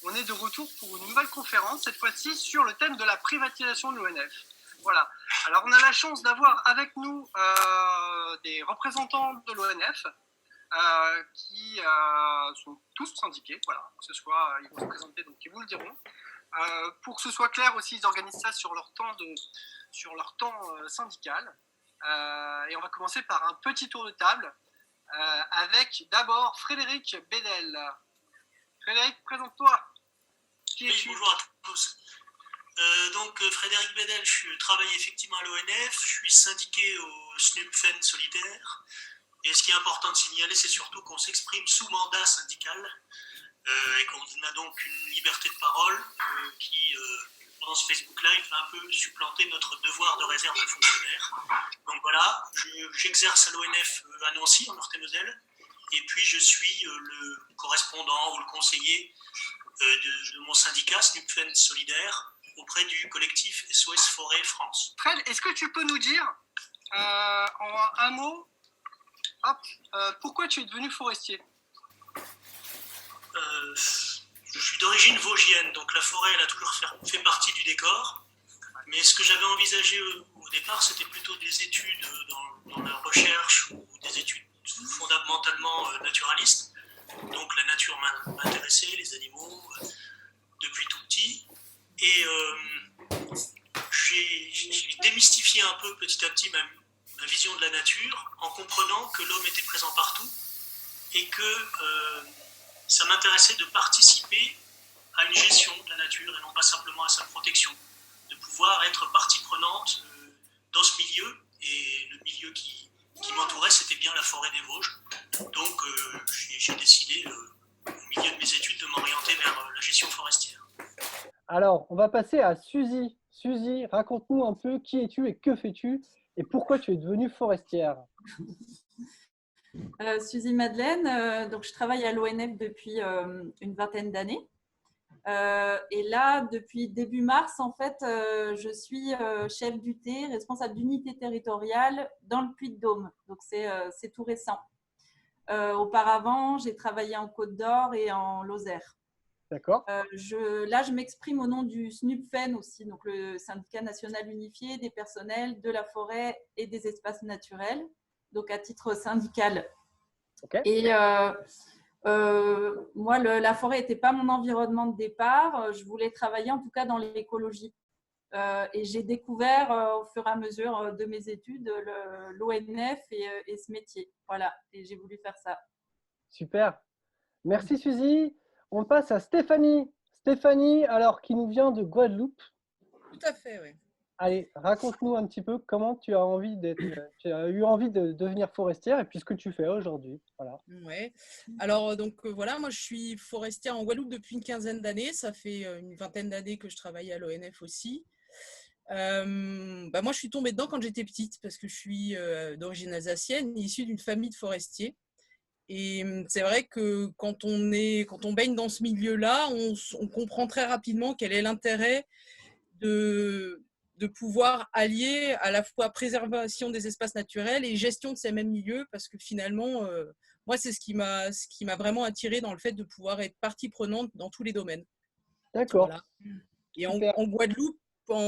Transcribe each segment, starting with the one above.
on est de retour pour une nouvelle conférence, cette fois-ci sur le thème de la privatisation de l'ONF. Voilà. Alors, on a la chance d'avoir avec nous des représentants de l'ONF qui sont tous syndiqués. Voilà. Que ce soit, ils vont se présenter, donc ils vous le diront. Pour que ce soit clair aussi, ils organisent ça sur leur temps syndical. Et on va commencer par un petit tour de table avec d'abord Frédéric Bédel. Frédéric, présente-toi. Qui es-tu ? Oui, bonjour à tous. Donc Frédéric Bédel, je travaille effectivement à l'ONF, je suis syndiqué au SNUPFEN solidaire. Et ce qui est important de signaler, c'est surtout qu'on s'exprime sous mandat syndical et qu'on a donc une liberté de parole qui, pendant ce Facebook Live, va un peu supplanter notre devoir de réserve de fonctionnaire. Donc voilà, j'exerce à l'ONF à Nancy, en Meurthe-et-Moselle, et puis je suis le correspondant ou le conseiller de mon syndicat, SNUPFEN solidaire, auprès du collectif SOS Forêt France. Fred, est-ce que tu peux nous dire en un mot pourquoi tu es devenu forestier ? Je suis d'origine vosgienne, donc la forêt elle a toujours fait partie du décor. Mais ce que j'avais envisagé au départ, c'était plutôt des études dans la recherche ou des études fondamentalement naturalistes. Donc la nature m'intéressait, les animaux, depuis tout petit. Et j'ai démystifié un peu petit à petit ma vision de la nature en comprenant que l'homme était présent partout et que ça m'intéressait de participer à une gestion de la nature et non pas simplement à sa protection, de pouvoir être partie prenante dans ce milieu. Et le milieu qui m'entourait, c'était bien la forêt des Vosges. Donc j'ai décidé au milieu de mes études de m'orienter vers la gestion forestière. Alors, on va passer à Suzy. Suzy, raconte-nous un peu qui es-tu et que fais-tu et pourquoi tu es devenue forestière. Suzy Madeleine, donc je travaille à l'ONF depuis une vingtaine d'années. Et là, depuis début mars, en fait, je suis chef d'UT, responsable d'unité territoriale dans le Puy-de-Dôme. Donc, c'est tout récent. Auparavant, j'ai travaillé en Côte d'Or et en Lozère. D'accord. Là, je m'exprime au nom du SNUPFEN aussi, donc le syndicat national unifié des personnels de la forêt et des espaces naturels, donc à titre syndical. Okay. Et moi, la forêt n'était pas mon environnement de départ. Je voulais travailler en tout cas dans l'écologie. Et j'ai découvert au fur et à mesure de mes études l'ONF et ce métier. Voilà, et j'ai voulu faire ça. Super. Merci Suzy. On passe à Stéphanie. Stéphanie, alors, qui nous vient de Guadeloupe. Tout à fait, oui. Allez, raconte-nous un petit peu comment tu as eu envie de devenir forestière et puis ce que tu fais aujourd'hui. Voilà. Ouais. Alors, donc voilà, moi je suis forestière en Guadeloupe depuis une quinzaine d'années. Ça fait une vingtaine d'années que je travaille à l'ONF aussi. Moi, je suis tombée dedans quand j'étais petite parce que je suis d'origine alsacienne, issue d'une famille de forestiers. Et c'est vrai que quand on baigne dans ce milieu-là, on comprend très rapidement quel est l'intérêt de pouvoir allier à la fois préservation des espaces naturels et gestion de ces mêmes milieux, parce que finalement, moi, c'est ce qui m'a vraiment attirée dans le fait de pouvoir être partie prenante dans tous les domaines. D'accord. Voilà. Et en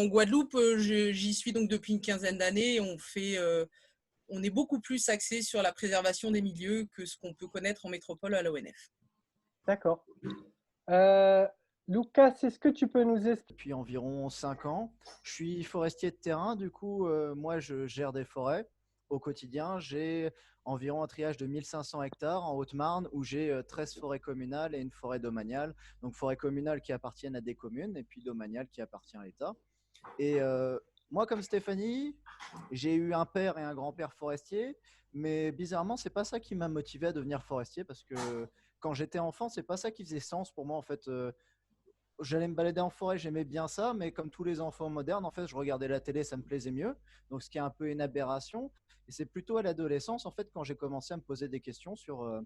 Guadeloupe, j'y suis donc depuis une quinzaine d'années. On est beaucoup plus axé sur la préservation des milieux que ce qu'on peut connaître en métropole à l'ONF. D'accord. Lucas, est-ce que tu peux nous expliquer ? Depuis environ 5 ans, je suis forestier de terrain. Du coup, moi, je gère des forêts au quotidien. J'ai environ un triage de 1500 hectares en Haute-Marne où j'ai 13 forêts communales et une forêt domaniale. Donc, forêts communales qui appartiennent à des communes et puis domaniales qui appartiennent à l'État. Et moi, comme Stéphanie, j'ai eu un père et un grand-père forestier, mais bizarrement, c'est pas ça qui m'a motivé à devenir forestier parce que quand j'étais enfant, c'est pas ça qui faisait sens pour moi en fait. J'allais me balader en forêt, j'aimais bien ça, mais comme tous les enfants modernes, en fait, je regardais la télé, ça me plaisait mieux. Donc, ce qui est un peu une aberration. Et c'est plutôt à l'adolescence, en fait, quand j'ai commencé à me poser des questions sur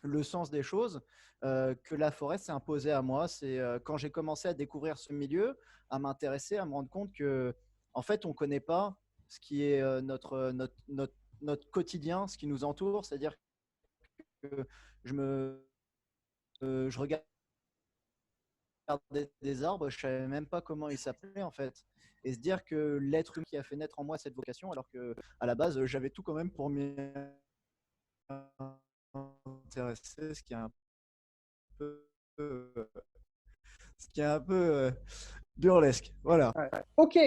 le sens des choses, que la forêt s'est imposée à moi. C'est quand j'ai commencé à découvrir ce milieu, à m'intéresser, à me rendre compte que, en fait, on ne connaît pas ce qui est notre quotidien, ce qui nous entoure. C'est-à-dire que je regarde regarder des arbres, je savais même pas comment ils s'appelaient en fait. Et se dire que l'être humain qui a fait naître en moi cette vocation, alors que à la base j'avais tout quand même pour m'y intéresser, peu, euh, ce qui est un peu burlesque. Voilà. Ouais. Ok,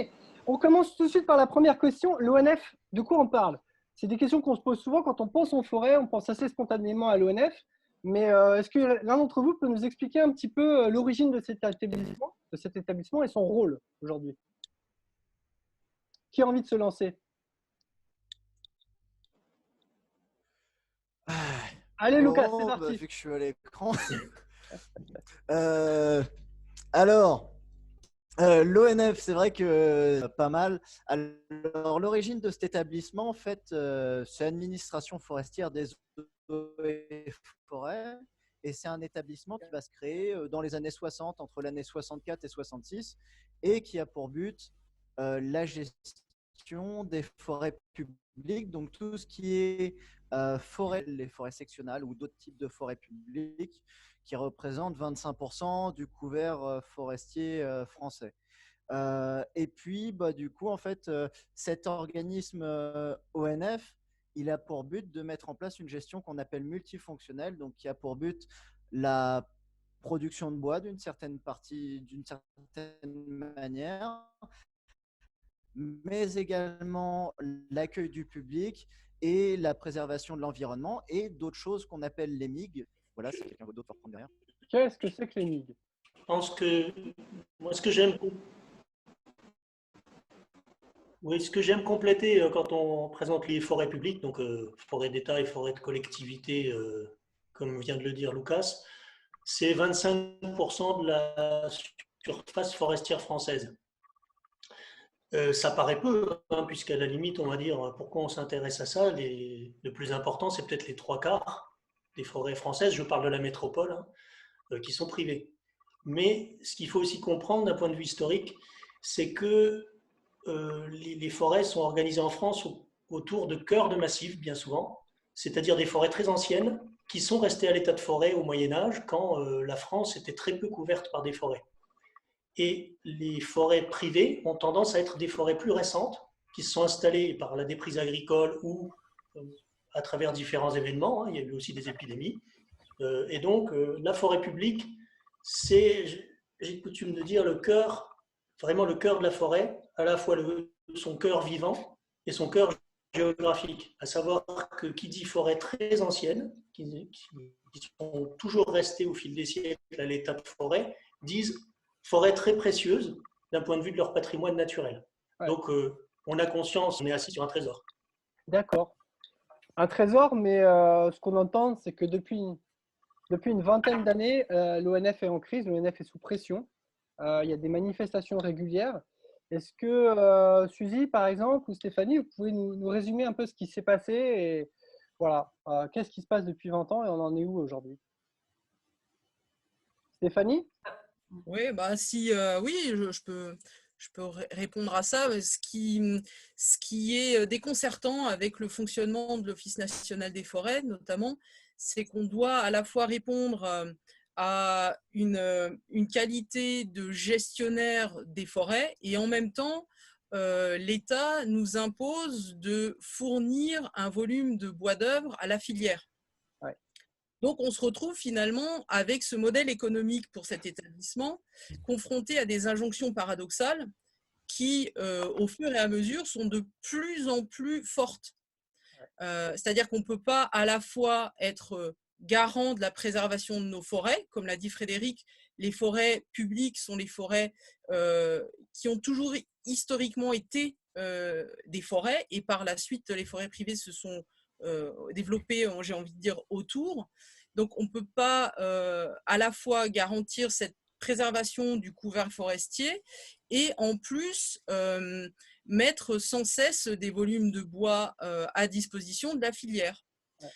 on commence tout de suite par la première question. L'ONF, de quoi on parle? C'est des questions qu'on se pose souvent quand on pense en forêt, on pense assez spontanément à l'ONF. Mais est-ce que l'un d'entre vous peut nous expliquer un petit peu l'origine de cet établissement et son rôle aujourd'hui? Qui a envie de se lancer? Allez Lucas, c'est parti. Vu que je suis à l'écran. Alors, l'ONF, c'est vrai que pas mal. Alors, l'origine de cet établissement, en fait, c'est l'administration forestière des eaux et forêts. Et c'est un établissement qui va se créer dans les années 60, entre l'année 64 et 66, et qui a pour but la gestion des forêts publiques, donc tout ce qui est les forêts sectionnelles ou d'autres types de forêts publiques qui représentent 25% du couvert forestier français. Et puis, du coup, en fait, cet organisme ONF, il a pour but de mettre en place une gestion qu'on appelle multifonctionnelle, donc qui a pour but la production de bois d'une certaine manière, mais également l'accueil du public et la préservation de l'environnement et d'autres choses qu'on appelle les MIG. Voilà, c'est quelqu'un d'autre pour prendre derrière. Qu'est-ce que c'est que les MIG? Je pense que moi, ce que j'aime compléter quand on présente les forêts publiques, donc forêts d'État et forêts de collectivité, comme vient de le dire Lucas, c'est 25% de la surface forestière française. Ça paraît peu, hein, puisqu'à la limite, on va dire, pourquoi on s'intéresse à ça, le plus important, c'est peut-être les 3/4 des forêts françaises, je parle de la métropole, hein, qui sont privées. Mais ce qu'il faut aussi comprendre d'un point de vue historique, c'est que les forêts sont organisées en France autour de cœurs de massifs, bien souvent, c'est-à-dire des forêts très anciennes qui sont restées à l'état de forêt au Moyen-Âge, quand la France était très peu couverte par des forêts. Et les forêts privées ont tendance à être des forêts plus récentes, qui se sont installées par la déprise agricole ou à travers différents événements, hein, il y a eu aussi des épidémies. Et donc, la forêt publique, c'est, j'ai coutume de dire, le cœur, vraiment le cœur de la forêt, à la fois son cœur vivant et son cœur géographique. À savoir que qui dit forêt très ancienne, qui sont toujours restées au fil des siècles à l'état de forêt, disent forêt très précieuse d'un point de vue de leur patrimoine naturel. Ouais. Donc, on a conscience, on est assis sur un trésor. D'accord. Un trésor, mais ce qu'on entend, c'est que depuis une vingtaine d'années, l'ONF est en crise, l'ONF est sous pression. Il y a des manifestations régulières. Est-ce que Suzy, par exemple, ou Stéphanie, vous pouvez nous résumer un peu ce qui s'est passé et voilà, qu'est-ce qui se passe depuis 20 ans et on en est où aujourd'hui? Stéphanie? Oui, oui, je peux répondre à ça. Ce qui est déconcertant avec le fonctionnement de l'Office national des forêts, notamment, c'est qu'on doit à la fois répondre à une qualité de gestionnaire des forêts et en même temps, l'État nous impose de fournir un volume de bois d'œuvre à la filière. Ouais. Donc, on se retrouve finalement avec ce modèle économique pour cet établissement confronté à des injonctions paradoxales qui, au fur et à mesure, sont de plus en plus fortes. C'est-à-dire qu'on ne peut pas à la fois être garant de la préservation de nos forêts, comme l'a dit Frédéric, les forêts publiques sont les forêts qui ont toujours historiquement été des forêts et par la suite, les forêts privées se sont développées, j'ai envie de dire, autour. Donc, on ne peut pas à la fois garantir cette préservation du couvert forestier et en plus mettre sans cesse des volumes de bois à disposition de la filière. Ouais.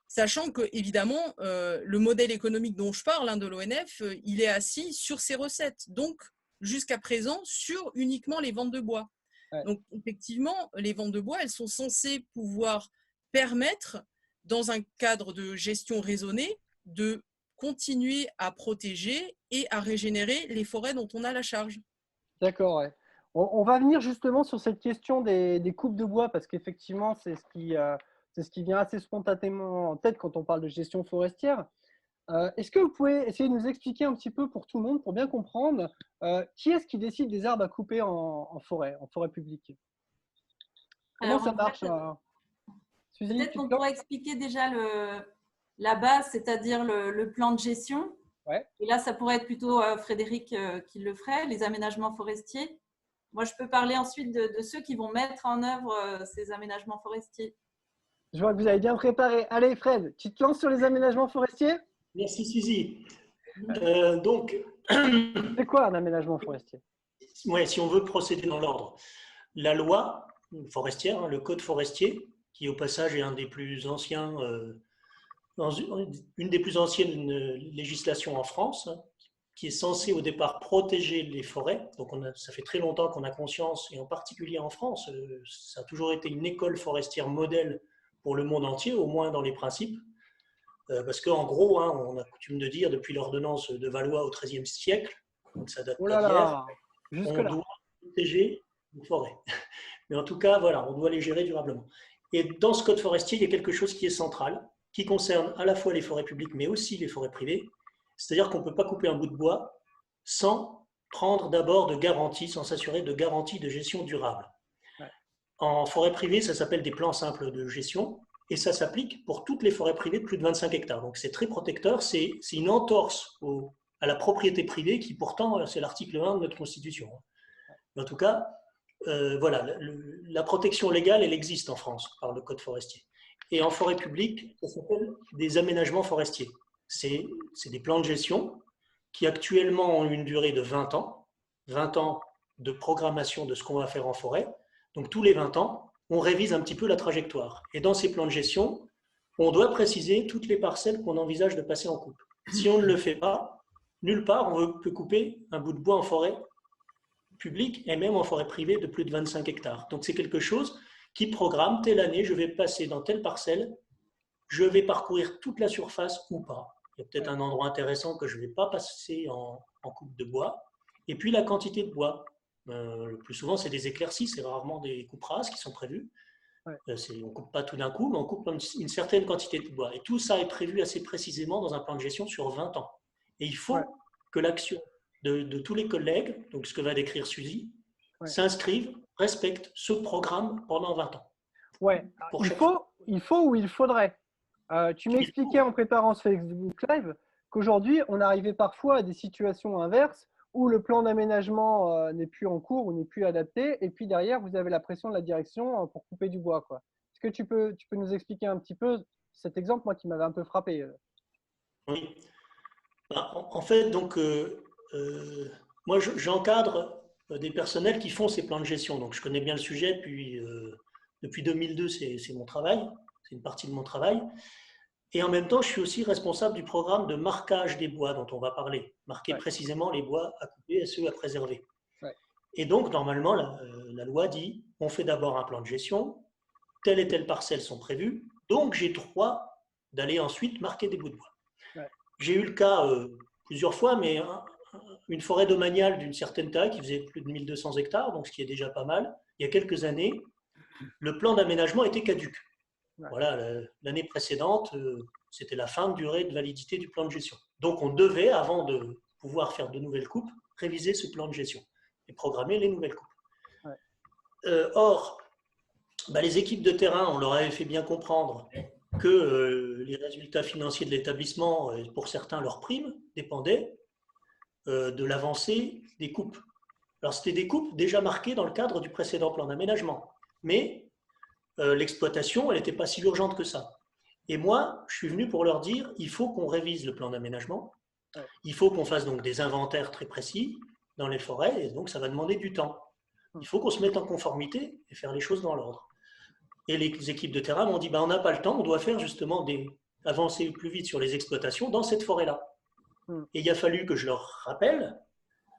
Sachant que, évidemment, le modèle économique dont je parle, de l'ONF, il est assis sur ses recettes. Donc, jusqu'à présent, sur uniquement les ventes de bois. Ouais. Donc, effectivement, les ventes de bois, elles sont censées pouvoir permettre, dans un cadre de gestion raisonnée, de continuer à protéger et à régénérer les forêts dont on a la charge. D'accord, ouais. On va venir justement sur cette question des coupes de bois, parce qu'effectivement, c'est ce qui vient assez spontanément en tête quand on parle de gestion forestière. Est-ce que vous pouvez essayer de nous expliquer un petit peu pour tout le monde, pour bien comprendre, qui est-ce qui décide des arbres à couper en forêt publique? Comment Alors, ça en marche, fait, Suzy, peut-être tu qu'on te lances? pourrait expliquer déjà la base, c'est-à-dire le plan de gestion. Ouais. Et là, ça pourrait être plutôt Frédéric qui le ferait, les aménagements forestiers. Moi, je peux parler ensuite de ceux qui vont mettre en œuvre ces aménagements forestiers. Je vois que vous avez bien préparé. Allez, Fred, tu te lances sur les aménagements forestiers? Merci Suzy. Donc, C'est quoi un aménagement forestier? ouais, si on veut procéder dans l'ordre, la loi forestière, hein, le code forestier, qui au passage est un des plus anciens, une des plus anciennes législations en France, hein, qui est censée au départ protéger les forêts. Donc ça fait très longtemps qu'on a conscience, et en particulier en France, ça a toujours été une école forestière modèle pour le monde entier, au moins dans les principes. Parce qu'en gros, hein, on a coutume de dire depuis l'ordonnance de Valois au XIIIe siècle, donc ça date Oh pas là d'hier, là, on jusque-là. doit protéger les forêts. Mais en tout cas, voilà, on doit les gérer durablement. Et dans ce code forestier, il y a quelque chose qui est central, qui concerne à la fois les forêts publiques, mais aussi les forêts privées. C'est-à-dire qu'on ne peut pas couper un bout de bois sans prendre d'abord de garanties, sans s'assurer de garanties de gestion durable. Ouais. En forêt privée, ça s'appelle des plans simples de gestion, et ça s'applique pour toutes les forêts privées de plus de 25 hectares. Donc c'est très protecteur, c'est une entorse à la propriété privée qui pourtant, c'est l'article 1 de notre Constitution. Mais en tout cas, voilà, la protection légale, elle existe en France par le Code forestier. Et en forêt publique, ça s'appelle des aménagements forestiers. C'est des plans de gestion qui actuellement ont une durée de 20 ans de programmation de ce qu'on va faire en forêt. Donc tous les 20 ans, on révise un petit peu la trajectoire. Et dans ces plans de gestion, on doit préciser toutes les parcelles qu'on envisage de passer en coupe. Si on ne le fait pas, nulle part on peut couper un bout de bois en forêt publique et même en forêt privée de plus de 25 hectares. Donc c'est quelque chose qui programme, telle année, je vais passer dans telle parcelle, je vais parcourir toute la surface ou pas. Il y a peut-être un endroit intéressant que je ne vais pas passer en coupe de bois. Et puis la quantité de bois. Le plus souvent, c'est des éclaircies, c'est rarement des coupes rases qui sont prévues. Ouais. On ne coupe pas tout d'un coup, mais on coupe une certaine quantité de bois. Et tout ça est prévu assez précisément dans un plan de gestion sur 20 ans. Et il faut que l'action de tous les collègues, donc ce que va décrire Suzy, s'inscrivent, respectent ce programme pendant 20 ans. Ouais, il faut ou il faudrait. Tu m'expliquais en préparant ce Facebook Live qu'aujourd'hui, on arrivait parfois à des situations inverses où le plan d'aménagement n'est plus en cours ou n'est plus adapté, et puis derrière, vous avez la pression de la direction pour couper du bois, quoi. Est-ce que tu peux nous expliquer un petit peu cet exemple, moi, qui m'avait un peu frappé? Oui. En fait, donc, moi, j'encadre des personnels qui font ces plans de gestion. Donc, je connais bien le sujet depuis 2002, c'est mon travail, c'est une partie de mon travail. Et en même temps, je suis aussi responsable du programme de marquage des bois dont on va parler, marquer précisément les bois à couper et ceux à préserver. Ouais. Et donc, normalement, la loi dit, on fait d'abord un plan de gestion, telle et telle parcelles sont prévues, donc j'ai droit d'aller ensuite marquer des bouts de bois. Ouais. J'ai eu le cas plusieurs fois, mais une forêt domaniale d'une certaine taille qui faisait plus de 1200 hectares, donc ce qui est déjà pas mal, il y a quelques années, le plan d'aménagement était caduc. Voilà, l'année précédente, c'était la fin de durée de validité du plan de gestion. Donc, on devait, avant de pouvoir faire de nouvelles coupes, réviser ce plan de gestion et programmer les nouvelles coupes. Ouais. Or, les équipes de terrain, on leur avait fait bien comprendre que les résultats financiers de l'établissement, pour certains, leurs primes, dépendaient de l'avancée des coupes. Alors, c'était des coupes déjà marquées dans le cadre du précédent plan d'aménagement. Mais l'exploitation, elle n'était pas si urgente que ça. Et moi, je suis venu pour leur dire, il faut qu'on révise le plan d'aménagement, il faut qu'on fasse donc des inventaires très précis dans les forêts, et donc ça va demander du temps. Il faut qu'on se mette en conformité et faire les choses dans l'ordre. Et les équipes de terrain m'ont dit, on n'a pas le temps, on doit faire justement avancer plus vite sur les exploitations dans cette forêt-là. Et il a fallu que je leur rappelle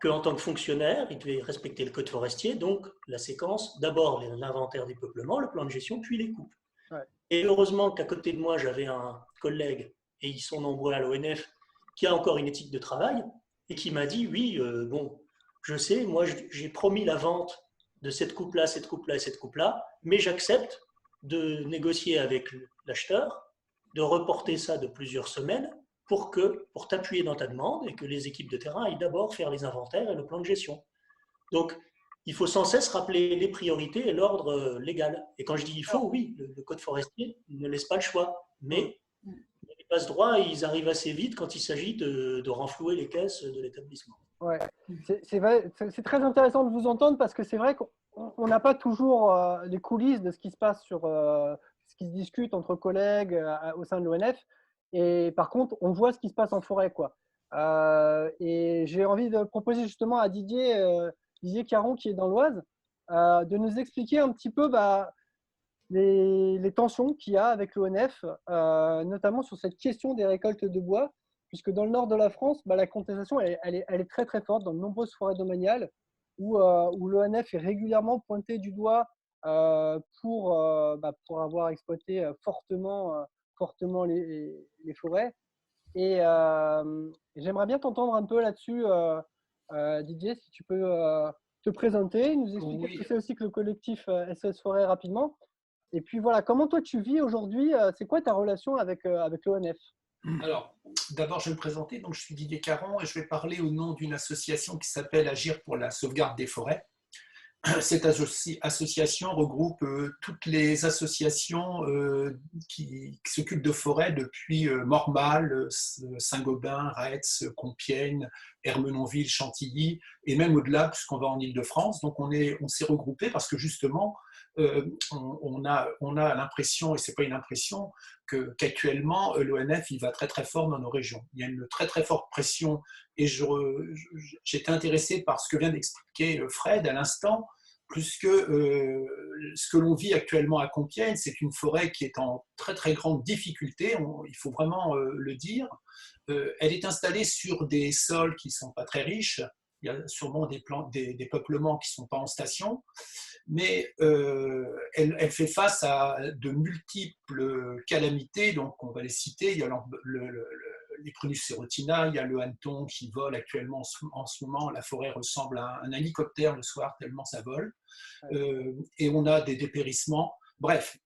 qu'en tant que fonctionnaire, il devait respecter le code forestier, donc la séquence, d'abord l'inventaire des peuplements, le plan de gestion, puis les coupes. Ouais. Et heureusement qu'à côté de moi, j'avais un collègue, et ils sont nombreux à l'ONF, qui a encore une éthique de travail et qui m'a dit, oui, bon, je sais, moi j'ai promis la vente de cette coupe-là, cette coupe-là et cette coupe-là, mais j'accepte de négocier avec l'acheteur, de reporter ça de plusieurs semaines pour t'appuyer dans ta demande et que les équipes de terrain aillent d'abord faire les inventaires et le plan de gestion. Donc, il faut sans cesse rappeler les priorités et l'ordre légal. Et quand je dis il faut, oui, le code forestier ne laisse pas le choix. Mais les passe-droits, ils arrivent assez vite quand il s'agit de renflouer les caisses de l'établissement. Ouais, c'est très intéressant de vous entendre parce que c'est vrai qu'on n'a pas toujours les coulisses de ce qui se passe sur ce qui se discute entre collègues au sein de l'ONF. Et par contre, on voit ce qui se passe en forêt, quoi. Et j'ai envie de proposer justement à Didier Caron, qui est dans l'Oise, de nous expliquer un petit peu les tensions qu'il y a avec l'ONF, notamment sur cette question des récoltes de bois, puisque dans le nord de la France, la contestation, elle est très très forte dans de nombreuses forêts domaniales où l'ONF est régulièrement pointé du doigt pour avoir exploité fortement les forêts. Et j'aimerais bien t'entendre un peu là-dessus, Didier, si tu peux te présenter, nous expliquer ce que c'est aussi que le collectif SOS Forêt rapidement. Et puis voilà, comment toi tu vis aujourd'hui, c'est quoi ta relation avec l'ONF? Alors, d'abord, je vais me présenter. Donc, je suis Didier Caron et je vais parler au nom d'une association qui s'appelle Agir pour la sauvegarde des forêts. Cette association regroupe toutes les associations qui s'occupent de forêts depuis Mormal, Saint-Gobain, Retz, Compiègne, Ermenonville, Chantilly et même au-delà puisqu'on va en Île-de-France. Donc on s'est regroupé parce que justement on a l'impression, et ce n'est pas une impression, qu'actuellement l'ONF il va très très fort dans nos régions. Il y a une très très forte pression et j'étais intéressé par ce que vient d'expliquer Fred à l'instant, puisque ce que l'on vit actuellement à Compiègne, c'est une forêt qui est en très très grande difficulté, il faut vraiment le dire. Elle est installée sur des sols qui ne sont pas très riches, il y a sûrement des peuplements qui ne sont pas en station, mais elle fait face à de multiples calamités, donc on va les citer. Il y a les Prunus serotina, il y a le hanneton qui vole actuellement en ce moment, la forêt ressemble à un hélicoptère le soir tellement ça vole, et on a des dépérissements. Bref,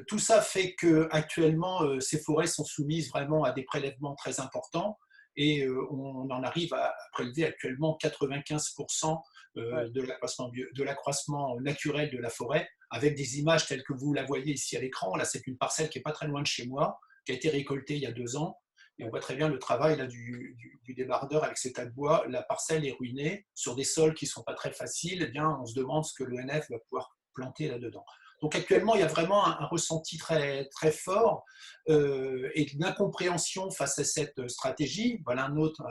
tout ça fait qu'actuellement, ces forêts sont soumises vraiment à des prélèvements très importants, et on en arrive à prélever actuellement 95% de l'accroissement naturel de la forêt, avec des images telles que vous la voyez ici à l'écran. Là, c'est une parcelle qui n'est pas très loin de chez moi, qui a été récoltée il y a 2 ans. Et on voit très bien le travail là, du débardeur avec ses tas de bois. La parcelle est ruinée sur des sols qui ne sont pas très faciles. Eh bien, on se demande ce que l'ONF va pouvoir planter là-dedans. Donc actuellement, il y a vraiment un ressenti très, très fort et une incompréhension face à cette stratégie. Voilà un autre,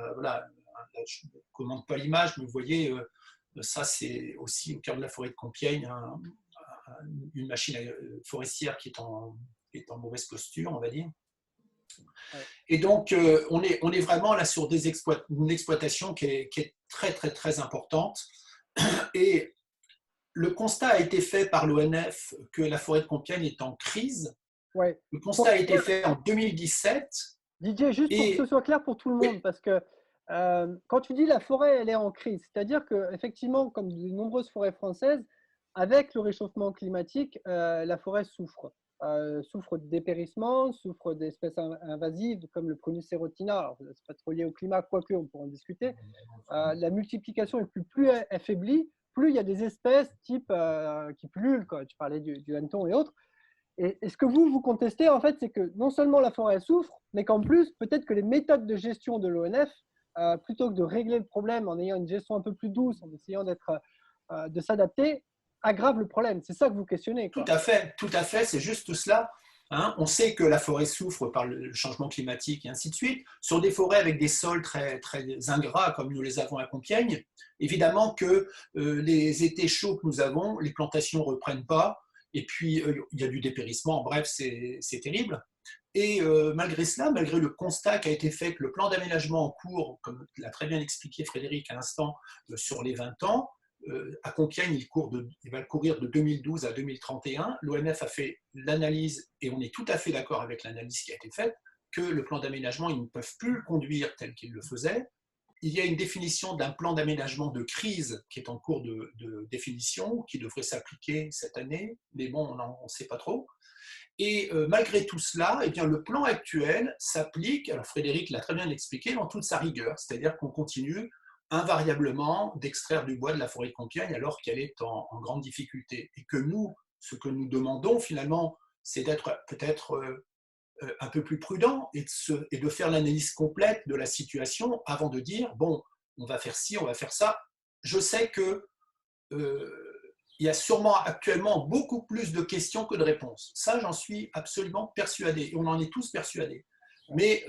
je ne commande pas l'image, mais vous voyez, ça c'est aussi au cœur de la forêt de Compiègne, une machine forestière qui est en mauvaise posture, on va dire. Et donc, on est vraiment là sur une exploitation qui est très, très, très importante. Et le constat a été fait par l'ONF que la forêt de Compiègne est en crise. Ouais. Le constat a été fait en 2017. Didier, juste pour que ce soit clair pour tout le monde, parce que quand tu dis la forêt, elle est en crise, c'est-à-dire qu'effectivement, comme de nombreuses forêts françaises, avec le réchauffement climatique, la forêt souffre de dépérissement, souffre d'espèces invasives comme le Prunus serotina. Alors, c'est pas trop lié au climat, quoique on pourra en discuter. La multiplication est plus affaiblie, plus il y a des espèces type qui pullulent, quoi. Tu parlais du hanneton et autres. Et ce que vous contestez, en fait, c'est que non seulement la forêt souffre, mais qu'en plus, peut-être que les méthodes de gestion de l'ONF, plutôt que de régler le problème en ayant une gestion un peu plus douce, en essayant de s'adapter, aggrave le problème. C'est ça que vous questionnez, quoi. Tout à fait, c'est juste cela. Hein, on sait que la forêt souffre par le changement climatique et ainsi de suite. Sur des forêts avec des sols très, très ingrats, comme nous les avons à Compiègne, évidemment que les étés chauds que nous avons, les plantations ne reprennent pas, et puis il y a du dépérissement, bref, c'est terrible. Et malgré cela, malgré le constat qui a été fait que le plan d'aménagement en cours, comme l'a très bien expliqué Frédéric à l'instant, sur les 20 ans, à Compiègne, il va courir de 2012 à 2031. L'ONF a fait l'analyse, et on est tout à fait d'accord avec l'analyse qui a été faite. que le plan d'aménagement, ils ne peuvent plus le conduire tel qu'ils le faisaient. Il y a une définition d'un plan d'aménagement de crise qui est en cours de définition, qui devrait s'appliquer cette année, mais bon, on ne sait pas trop. Et malgré tout cela, eh bien, le plan actuel s'applique, alors Frédéric l'a très bien expliqué, dans toute sa rigueur, c'est-à-dire qu'on continue invariablement d'extraire du bois de la forêt de Compiègne alors qu'elle est en grande difficulté. Et que nous, ce que nous demandons finalement, c'est d'être peut-être un peu plus prudent et de faire l'analyse complète de la situation avant de dire, bon, on va faire ci, on va faire ça. Je sais que il y a sûrement actuellement beaucoup plus de questions que de réponses. Ça, j'en suis absolument persuadé. Et on en est tous persuadés. Mais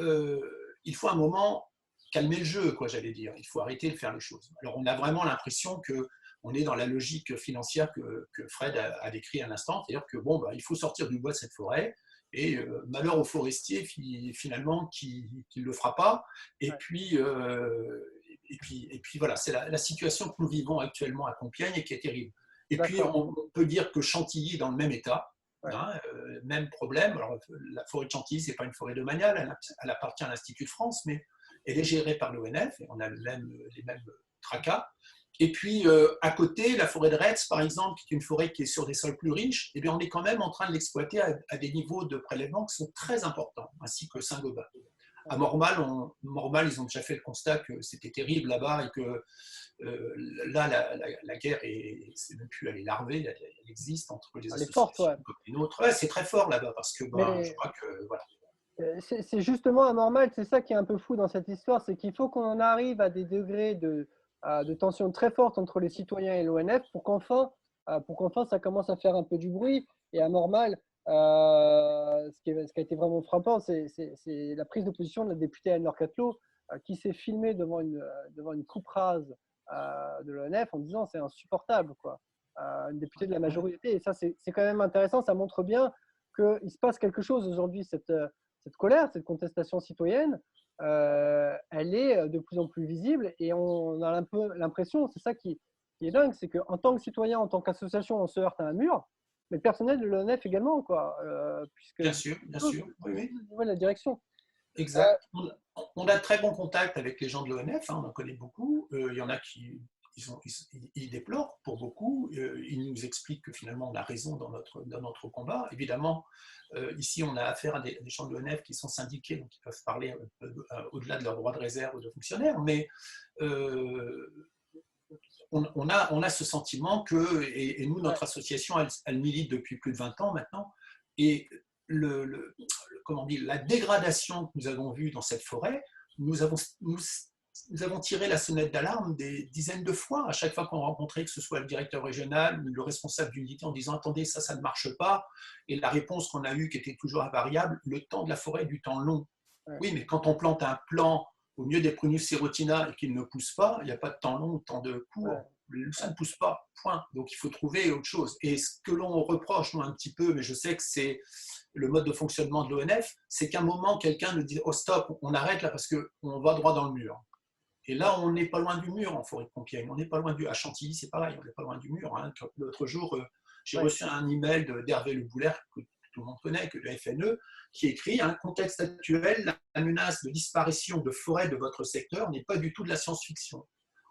il faut un moment calmer le jeu, quoi, j'allais dire. Il faut arrêter de faire les choses. Alors, on a vraiment l'impression qu'on est dans la logique financière que Fred a décrit à l'instant, c'est-à-dire que bon, bah, il faut sortir du bois de cette forêt, et malheur aux forestiers finalement qui ne le fera pas. Et puis voilà, c'est la situation que nous vivons actuellement à Compiègne et qui est terrible. Et puis on peut dire que Chantilly est dans le même état. Hein, même problème. Alors, la forêt de Chantilly, ce n'est pas une forêt domaniale, elle appartient à l'Institut de France, mais elle est gérée par l'ONF et on a les mêmes tracas. Et puis, à côté, la forêt de Retz, par exemple, qui est une forêt qui est sur des sols plus riches, eh bien, on est quand même en train de l'exploiter à des niveaux de prélèvement qui sont très importants, ainsi que Saint-Gobain. À Mormal, ils ont déjà fait le constat que c'était terrible là-bas et que là, la guerre, c'est même plus, elle est larvée, elle existe entre les associations comme les nôtres. Ouais, c'est très fort là-bas parce que je crois que voilà. C'est justement anormal, c'est ça qui est un peu fou dans cette histoire, c'est qu'il faut qu'on en arrive à des degrés de tension très forte entre les citoyens et l'ONF pour qu'enfin ça commence à faire un peu du bruit. Et à Mormal, ce qui a été vraiment frappant, c'est la prise de position de la députée Anne-Laure Catelot qui s'est filmée devant une coupe rase de l'ONF en disant c'est insupportable, quoi. Une députée de la majorité. Et ça, c'est quand même intéressant, ça montre bien qu'il se passe quelque chose aujourd'hui, cette colère, cette contestation citoyenne. Elle est de plus en plus visible et on a un peu l'impression, c'est ça qui est dingue, c'est qu'en tant que citoyen, en tant qu'association, on se heurte à un mur, mais le personnel de l'ONF également, quoi, puisque bien sûr, oui. La direction. Exact. On a de très bons contacts avec les gens de l'ONF, hein, on en connaît beaucoup. Il y en a qui ils déplorent pour beaucoup. Ils nous expliquent que finalement on a raison dans notre combat. Évidemment, ici on a affaire à des gens de l'ONF qui sont syndiqués, donc ils peuvent parler au-delà de leur droit de réserve de fonctionnaire, mais on a ce sentiment que, et nous, notre association, elle milite depuis plus de 20 ans maintenant, et la dégradation que nous avons vue dans cette forêt, nous avons tiré la sonnette d'alarme des dizaines de fois, à chaque fois qu'on rencontrait, que ce soit le directeur régional ou le responsable d'unité, en disant « Attendez, ça ne marche pas ». Et la réponse qu'on a eue, qui était toujours invariable, « Le temps de la forêt est du temps long ». Oui, mais quand on plante un plant au milieu des Prunus serotina et qu'il ne pousse pas, il n'y a pas de temps long ou de temps de court. Ça ne pousse pas, point. Donc il faut trouver autre chose. Et ce que l'on reproche, moi, un petit peu, mais je sais que c'est le mode de fonctionnement de l'ONF, c'est qu'à un moment, quelqu'un nous dit « Oh stop, on arrête là parce qu'on va droit dans le mur ». Et là, on n'est pas loin du mur en forêt de Compiègne. On n'est pas loin à Chantilly, c'est pareil, on n'est pas loin du mur. Hein. L'autre jour, j'ai reçu un email d'Hervé Le Boulaire, que tout le monde connaît, que le FNE, qui écrit « Un contexte actuel, la menace de disparition de forêt de votre secteur n'est pas du tout de la science-fiction. »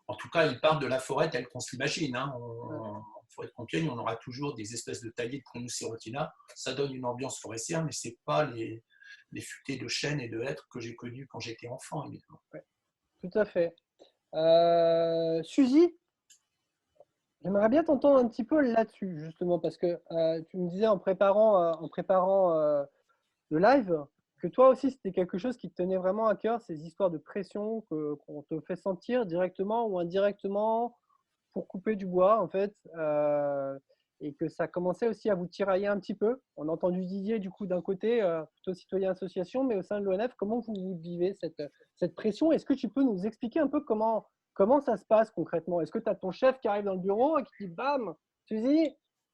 En tout cas, il parle de la forêt telle qu'on se l'imagine. Hein. En forêt de Compiègne, on aura toujours des espèces de taillés de Prunus serotina. Ça donne une ambiance forestière, mais ce n'est pas les futaies de chênes et de hêtres que j'ai connus quand j'étais enfant, évidemment. Ouais. Tout à fait. Suzy, j'aimerais bien t'entendre un petit peu là-dessus, justement, parce que tu me disais en préparant le live que toi aussi, c'était quelque chose qui te tenait vraiment à cœur, ces histoires de pression qu'on te fait sentir directement ou indirectement pour couper du bois, en fait, et que ça commençait aussi à vous tirailler un petit peu. On a entendu Didier, du coup, d'un côté, plutôt citoyen association, mais au sein de l'ONF, comment vous vivez cette pression? Est-ce que tu peux nous expliquer un peu comment ça se passe concrètement? Est-ce que tu as ton chef qui arrive dans le bureau et qui dit « Bam, Suzy,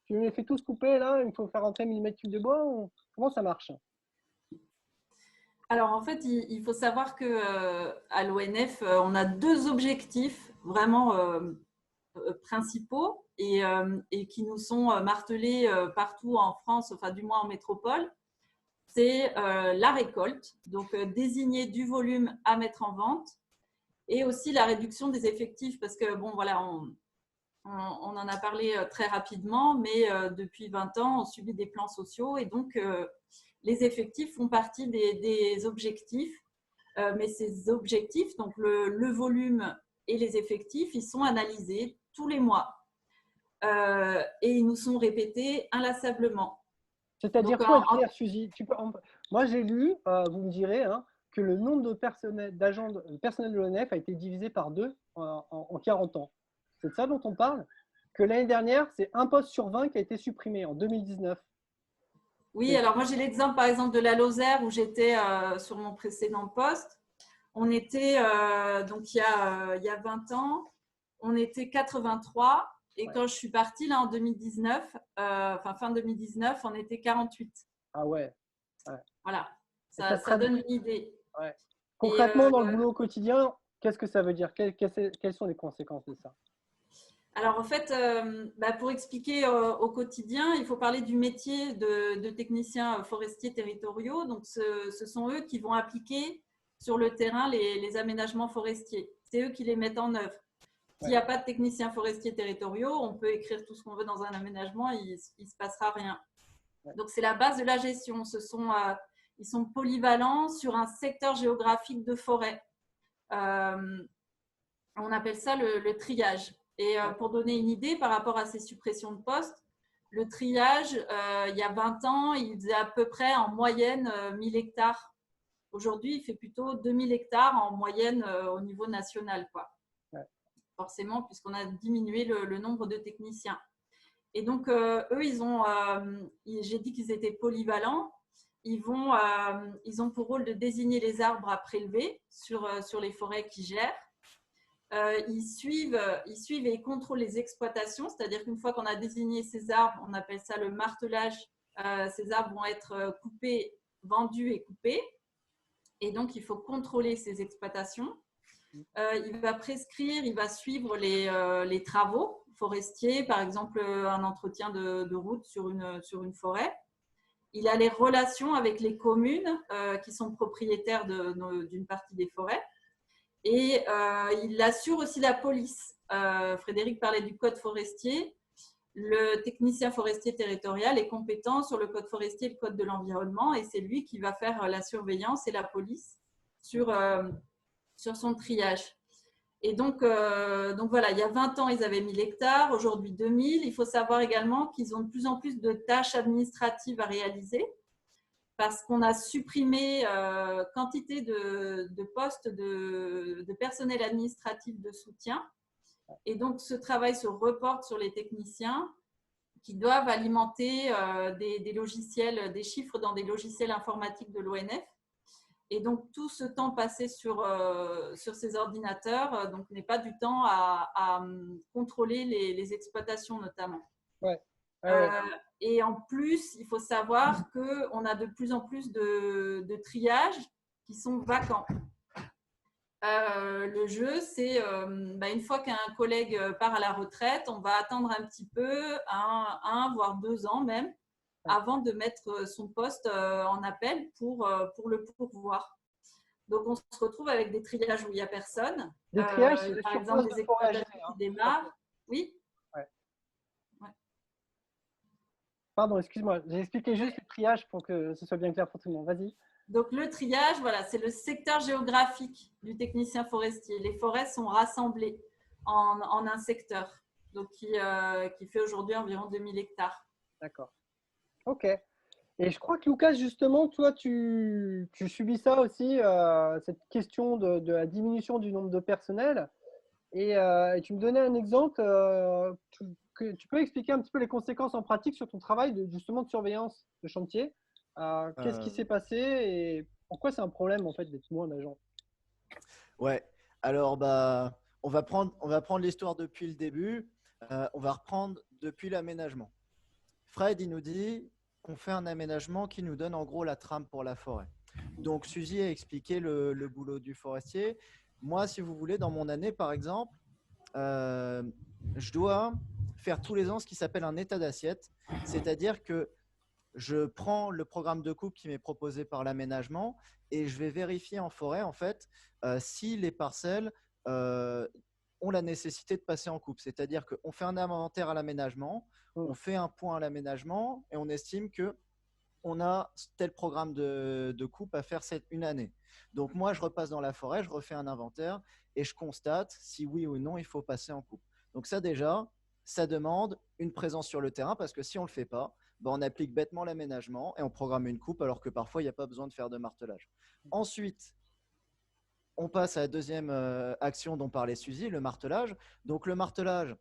tu nous les fais tous couper là, il faut faire rentrer 1000 mètres cubes de bois » ou comment ça marche? Alors, en fait, il faut savoir qu'à l'ONF, on a deux objectifs vraiment principaux et qui nous sont martelés partout en France, enfin du moins en métropole. c'est la récolte, donc désigner du volume à mettre en vente, et aussi la réduction des effectifs, parce que bon, voilà, on en a parlé très rapidement, mais depuis 20 ans, on subit des plans sociaux, et donc les effectifs font partie des objectifs. Mais ces objectifs, donc le volume et les effectifs, ils sont analysés tous les mois et ils nous sont répétés inlassablement. C'est-à-dire Donc, quoi être clair, Suzy? Moi, j'ai lu, vous me direz, hein, que le nombre de d'agents personnel de l'ONF a été divisé par 2 en 40 ans. C'est de ça dont on parle? Que l'année dernière, c'est un poste sur 20 qui a été supprimé en 2019. oui, alors moi j'ai l'exemple par exemple de la Lozère où j'étais sur mon précédent poste. On était, donc il y a 20 ans, on était 83. Et quand je suis partie là en 2019, fin 2019, on était 48. Ah ouais. Voilà, ça donne une idée. Ouais. Concrètement, dans le boulot au quotidien, qu'est-ce que ça veut dire? Quelles sont les conséquences de ça? Alors en fait, pour expliquer au quotidien, il faut parler du métier de techniciens forestiers territoriaux. Donc ce sont eux qui vont appliquer sur le terrain les aménagements forestiers. C'est eux qui les mettent en œuvre. S'il n'y a pas de techniciens forestiers territoriaux, on peut écrire tout ce qu'on veut dans un aménagement, il ne se passera rien. Donc, c'est la base de la gestion. Ils sont polyvalents sur un secteur géographique de forêt. On appelle ça le triage. Et pour donner une idée par rapport à ces suppressions de postes, le triage, il y a 20 ans, il faisait à peu près en moyenne 1000 hectares. Aujourd'hui, il fait plutôt 2000 hectares en moyenne au niveau national, quoi. Forcément, puisqu'on a diminué le nombre de techniciens. Et donc, eux, j'ai dit qu'ils étaient polyvalents. Ils ont pour rôle de désigner les arbres à prélever sur les forêts qu'ils gèrent. Ils suivent et contrôlent les exploitations, c'est-à-dire qu'une fois qu'on a désigné ces arbres, on appelle ça le martelage, ces arbres vont être coupés, vendus et coupés. Et donc, il faut contrôler ces exploitations. Il va prescrire, il va suivre les travaux forestiers, par exemple un entretien de route sur une forêt. Il a les relations avec les communes qui sont propriétaires d'une partie des forêts. Et il assure aussi la police. Frédéric parlait du code forestier. Le technicien forestier territorial est compétent sur le code forestier et le code de l'environnement, et c'est lui qui va faire la surveillance et la police sur son triage. Et donc voilà, il y a 20 ans, ils avaient 1000 hectares, aujourd'hui 2000. Il faut savoir également qu'ils ont de plus en plus de tâches administratives à réaliser parce qu'on a supprimé quantité de postes de personnel administratif de soutien. Et donc, ce travail se reporte sur les techniciens qui doivent alimenter des logiciels, des chiffres dans des logiciels informatiques de l'ONF. Et donc, tout ce temps passé sur ces ordinateurs n'est pas du temps à contrôler les exploitations notamment. Ouais. Et en plus, il faut savoir qu'on a de plus en plus de triages qui sont vacants. Le jeu, c'est une fois qu'un collègue part à la retraite, on va attendre un petit peu, un voire 2 ans même, avant de mettre son poste en appel pour le pourvoir. Donc, on se retrouve avec des triages où il n'y a personne. Des triages, par exemple, des exploitations qui démarrent. Oui. Pardon, excuse-moi, j'ai expliqué juste le triage pour que ce soit bien clair pour tout le monde. Vas-y. Donc, le triage, voilà, c'est le secteur géographique du technicien forestier. Les forêts sont rassemblées en un secteur, donc qui fait aujourd'hui environ 2000 hectares. D'accord. OK. Et je crois que Lucas, justement, toi, tu subis ça aussi, cette question de la diminution du nombre de personnel. Et tu me donnais un exemple. Tu peux expliquer un petit peu les conséquences en pratique sur ton travail justement de surveillance de chantier. Qu'est-ce qui s'est passé et pourquoi c'est un problème en fait d'être moins d'agents? Ouais. Alors on va prendre l'histoire depuis le début. On va reprendre depuis l'aménagement. Fred, il nous dit qu'on fait un aménagement qui nous donne en gros la trame pour la forêt. Donc Suzy a expliqué le boulot du forestier. Moi, si vous voulez, dans mon année par exemple, je dois faire tous les ans ce qui s'appelle un état d'assiette, c'est-à-dire que je prends le programme de coupe qui m'est proposé par l'aménagement et je vais vérifier en forêt, en fait, si les parcelles ont la nécessité de passer en coupe. C'est-à-dire qu'on fait un inventaire à l'aménagement, on fait un point à l'aménagement et on estime qu'on a tel programme de coupe à faire une année. Donc moi, je repasse dans la forêt, je refais un inventaire et je constate si oui ou non il faut passer en coupe. Donc ça déjà, ça demande une présence sur le terrain parce que si on ne le fait pas, ben on applique bêtement l'aménagement et on programme une coupe alors que parfois il n'y a pas besoin de faire de martelage. Ensuite, on passe à la deuxième action dont parlait Suzy, le martelage. Donc le martelage,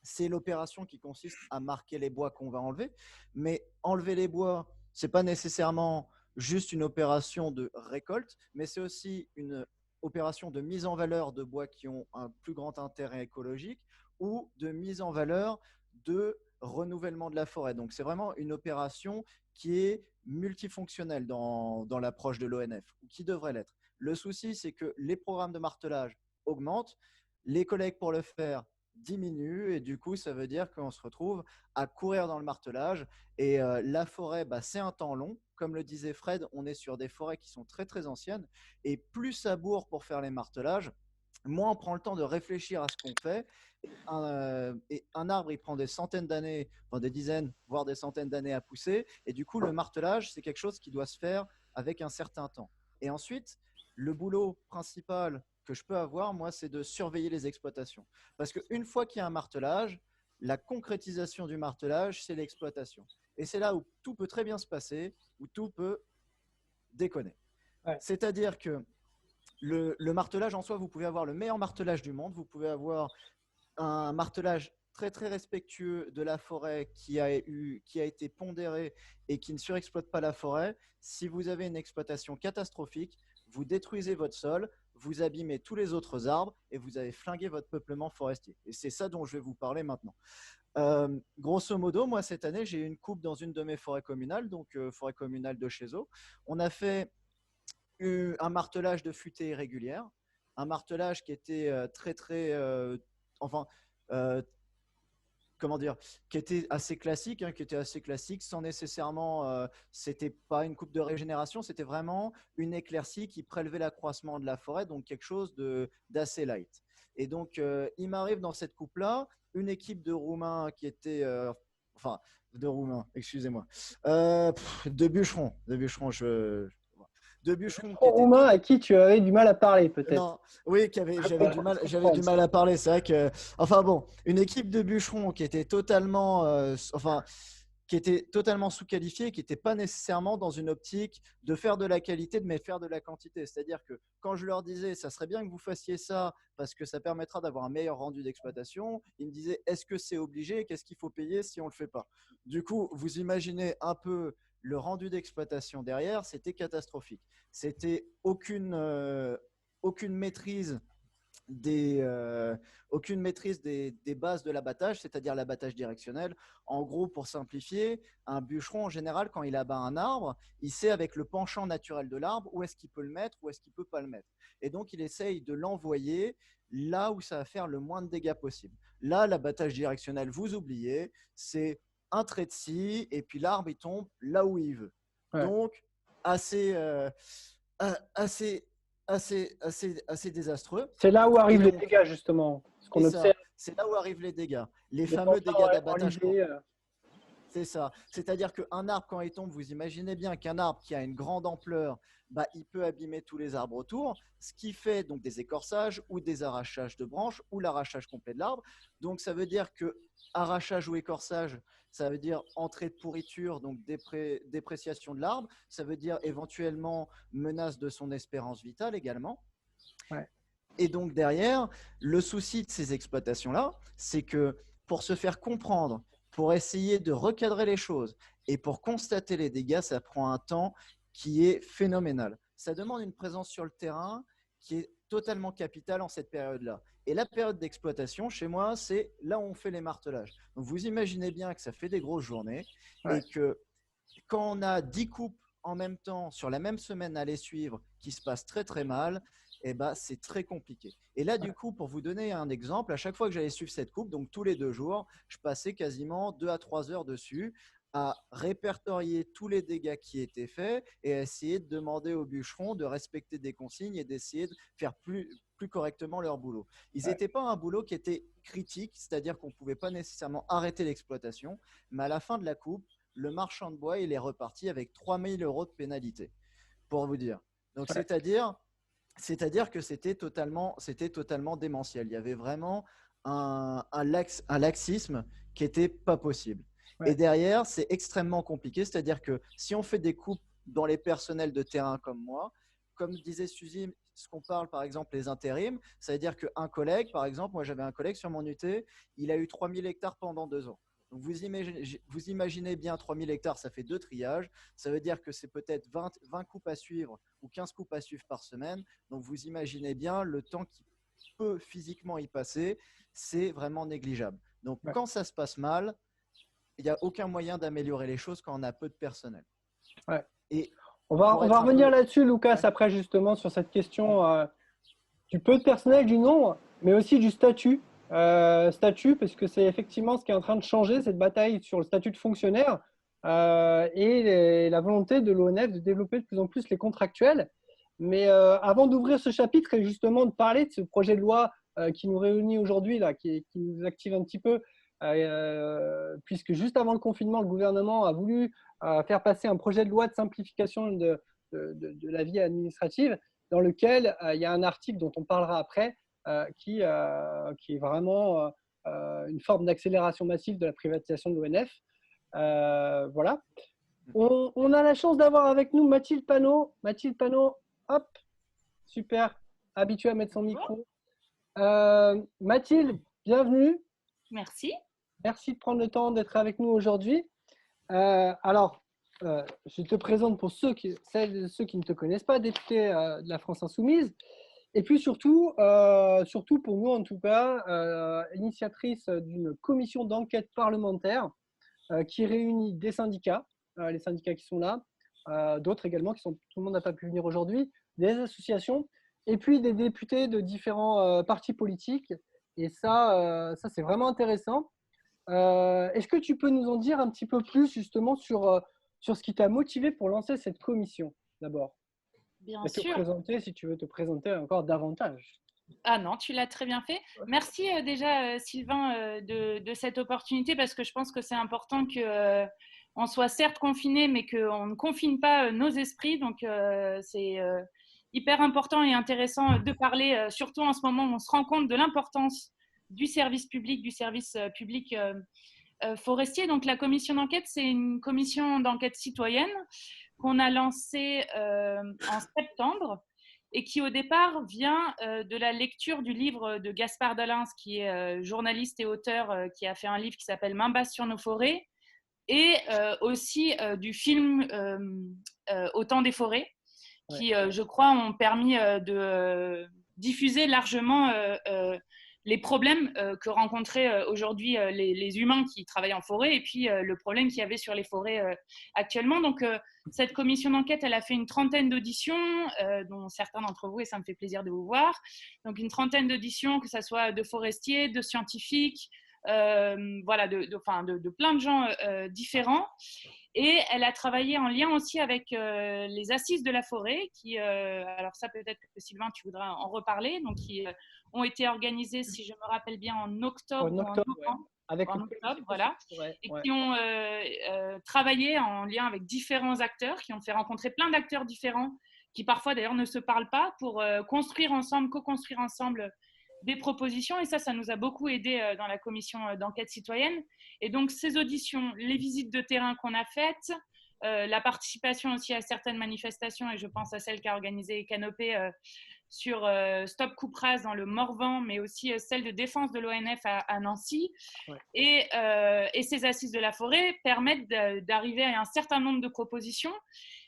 c'est l'opération qui consiste à marquer les bois qu'on va enlever. Mais enlever les bois, ce n'est pas nécessairement juste une opération de récolte, mais c'est aussi une opération de mise en valeur de bois qui ont un plus grand intérêt écologique ou de mise en valeur de renouvellement de la forêt. Donc c'est vraiment une opération qui est multifonctionnelle dans l'approche de l'ONF, ou qui devrait l'être. Le souci, c'est que les programmes de martelage augmentent, les collègues pour le faire diminuent et du coup, ça veut dire qu'on se retrouve à courir dans le martelage et la forêt, c'est un temps long. Comme le disait Fred, on est sur des forêts qui sont très très anciennes et plus ça bourre pour faire les martelages, moins on prend le temps de réfléchir à ce qu'on fait. Et un arbre, il prend des centaines d'années, enfin des dizaines, voire des centaines d'années à pousser. Et du coup, le martelage, c'est quelque chose qui doit se faire avec un certain temps. Et ensuite, le boulot principal que je peux avoir, moi, c'est de surveiller les exploitations. Parce qu'une fois qu'il y a un martelage, la concrétisation du martelage, c'est l'exploitation. Et c'est là où tout peut très bien se passer, où tout peut déconner. Ouais. C'est-à-dire que le martelage en soi, vous pouvez avoir le meilleur martelage du monde, vous pouvez avoir un martelage très très respectueux de la forêt qui a été pondéré et qui ne surexploite pas la forêt. Si vous avez une exploitation catastrophique, vous détruisez votre sol, vous abîmez tous les autres arbres et vous avez flingué votre peuplement forestier. Et c'est ça dont je vais vous parler maintenant. Grosso modo, moi cette année, j'ai eu une coupe dans une de mes forêts communales, donc forêt communale de Chézeaux. On a fait un martelage de futaies irrégulières, un martelage qui était qui était assez classique, sans nécessairement, c'était pas une coupe de régénération, c'était vraiment une éclaircie qui prélevait l'accroissement de la forêt, donc quelque chose d'assez light. Et donc, il m'arrive dans cette coupe-là, une équipe de Roumains qui était, de bûcherons, Roumain à qui tu avais du mal à parler, peut-être. Non, oui, j'avais du mal à parler. C'est vrai que, une équipe de bûcherons qui était totalement, sous-qualifiée, qui n'était pas nécessairement dans une optique de faire de la qualité, mais faire de la quantité. C'est-à-dire que quand je leur disais, ça serait bien que vous fassiez ça parce que ça permettra d'avoir un meilleur rendu d'exploitation, ils me disaient, est-ce que c'est obligé? Qu'est-ce qu'il faut payer si on ne le fait pas? Du coup, vous imaginez un peu le rendu d'exploitation derrière, c'était catastrophique. C'était aucune maîtrise des bases de l'abattage, c'est-à-dire l'abattage directionnel. En gros, pour simplifier, un bûcheron, en général, quand il abat un arbre, il sait avec le penchant naturel de l'arbre où est-ce qu'il peut le mettre, où est-ce qu'il ne peut pas le mettre. Et donc, il essaye de l'envoyer là où ça va faire le moins de dégâts possible. Là, l'abattage directionnel, vous oubliez, c'est un trait de scie et puis l'arbre, il tombe là où il veut. Ouais. Donc, assez désastreux. C'est là où arrivent les dégâts, justement. Ce qu'on observe. C'est là où arrivent les dégâts. Les fameux dégâts d'abattage. C'est ça. C'est-à-dire qu'un arbre, quand il tombe, vous imaginez bien qu'un arbre qui a une grande ampleur, il peut abîmer tous les arbres autour, ce qui fait donc des écorçages ou des arrachages de branches ou l'arrachage complet de l'arbre. Donc, ça veut dire que arrachage ou écorçage, ça veut dire entrée de pourriture, donc dépréciation de l'arbre. Ça veut dire éventuellement menace de son espérance vitale également. Ouais. Et donc derrière, le souci de ces exploitations-là, c'est que pour se faire comprendre, pour essayer de recadrer les choses et pour constater les dégâts, ça prend un temps qui est phénoménal. Ça demande une présence sur le terrain qui est totalement capitale en cette période-là. Et la période d'exploitation, chez moi, c'est là où on fait les martelages. Donc, vous imaginez bien que ça fait des grosses journées et que quand on a 10 coupes en même temps, sur la même semaine à les suivre, qui se passent très, très mal, c'est très compliqué. Et là, du coup, pour vous donner un exemple, à chaque fois que j'allais suivre cette coupe, donc tous les 2 jours, je passais quasiment 2 à 3 heures dessus à répertorier tous les dégâts qui étaient faits et à essayer de demander aux bûcherons de respecter des consignes et d'essayer de faire plus correctement leur boulot. Ils n'étaient pas un boulot qui était critique, c'est-à-dire qu'on ne pouvait pas nécessairement arrêter l'exploitation, mais à la fin de la coupe, le marchand de bois, il est reparti avec 3 000 € de pénalité, pour vous dire. Donc, c'est-à-dire que c'était totalement démentiel. Il y avait vraiment un laxisme qui n'était pas possible. Ouais. Et derrière, c'est extrêmement compliqué. C'est-à-dire que si on fait des coupes dans les personnels de terrain comme moi, comme disait Suzy, ce qu'on parle par exemple les intérims, ça veut dire qu'un collègue, par exemple, moi j'avais un collègue sur mon UT, il a eu 3000 hectares pendant 2 ans. Donc vous imaginez bien 3000 hectares, ça fait 2 triages. Ça veut dire que c'est peut-être 20 coupes à suivre ou 15 coupes à suivre par semaine. Donc vous imaginez bien le temps qui peut physiquement y passer, c'est vraiment négligeable. Donc quand ça se passe mal, il n'y a aucun moyen d'améliorer les choses quand on a peu de personnel. Ouais. Et on va revenir là-dessus, Lucas, après justement sur cette question du peu de personnel, du nombre, mais aussi du statut. Parce que c'est effectivement ce qui est en train de changer, cette bataille sur le statut de fonctionnaire et la volonté de l'ONF de développer de plus en plus les contractuels. Mais avant d'ouvrir ce chapitre et justement de parler de ce projet de loi qui nous réunit aujourd'hui, là, qui nous active un petit peu, puisque juste avant le confinement, le gouvernement a voulu faire passer un projet de loi de simplification de la vie administrative dans lequel il y a un article dont on parlera après qui est vraiment une forme d'accélération massive de la privatisation de l'ONF. Voilà. On a la chance d'avoir avec nous Mathilde Panot. Mathilde Panot, hop, super, habituée à mettre son micro. Mathilde, bienvenue. Merci. Merci de prendre le temps d'être avec nous aujourd'hui. Je te présente pour ceux qui ne te connaissent pas, députée de la France Insoumise. Et puis surtout pour nous en tout cas, initiatrice d'une commission d'enquête parlementaire qui réunit des syndicats, les syndicats qui sont là, d'autres également tout le monde n'a pas pu venir aujourd'hui, des associations et puis des députés de différents partis politiques. Et ça c'est vraiment intéressant. Est-ce que tu peux nous en dire un petit peu plus justement sur ce qui t'a motivé pour lancer cette commission d'abord? Bien et sûr. Si tu veux te présenter encore davantage. Ah non, tu l'as très bien fait. Merci déjà Sylvain de cette opportunité parce que je pense que c'est important qu'on soit certes confiné mais qu'on ne confine pas nos esprits. Donc c'est hyper important et intéressant de parler, surtout en ce moment où on se rend compte de l'importance du service public forestier. Donc la commission d'enquête, c'est une commission d'enquête citoyenne qu'on a lancée en septembre et qui au départ vient de la lecture du livre de Gaspard Dalens, qui est journaliste et auteur, qui a fait un livre qui s'appelle Main basse sur nos forêts, et aussi du film Au temps des forêts, qui, je crois, ont permis de diffuser largement les problèmes que rencontraient aujourd'hui les humains qui travaillent en forêt et puis le problème qu'il y avait sur les forêts actuellement. Donc, cette commission d'enquête, elle a fait une trentaine d'auditions, dont certains d'entre vous, et ça me fait plaisir de vous voir. Donc, une trentaine d'auditions, que ce soit de forestiers, de scientifiques, voilà, de plein de gens différents. Et elle a travaillé en lien aussi avec les assises de la forêt, qui, alors ça peut-être que Sylvain, tu voudras en reparler, donc qui ont été organisées, si je me rappelle bien, en octobre ou en novembre. Avec en octobre, voilà, et qui ont travaillé en lien avec différents acteurs, qui ont fait rencontrer plein d'acteurs différents, qui parfois d'ailleurs ne se parlent pas, pour construire ensemble, co-construire ensemble des propositions. Et ça nous a beaucoup aidé dans la commission d'enquête citoyenne. Et donc, ces auditions, les visites de terrain qu'on a faites, la participation aussi à certaines manifestations, et je pense à celle qu'a organisée Canopée sur Stop Coupe Rase dans le Morvan, mais aussi celle de défense de l'ONF à Nancy. Ouais. Et ces assises de la forêt permettent d'arriver à un certain nombre de propositions.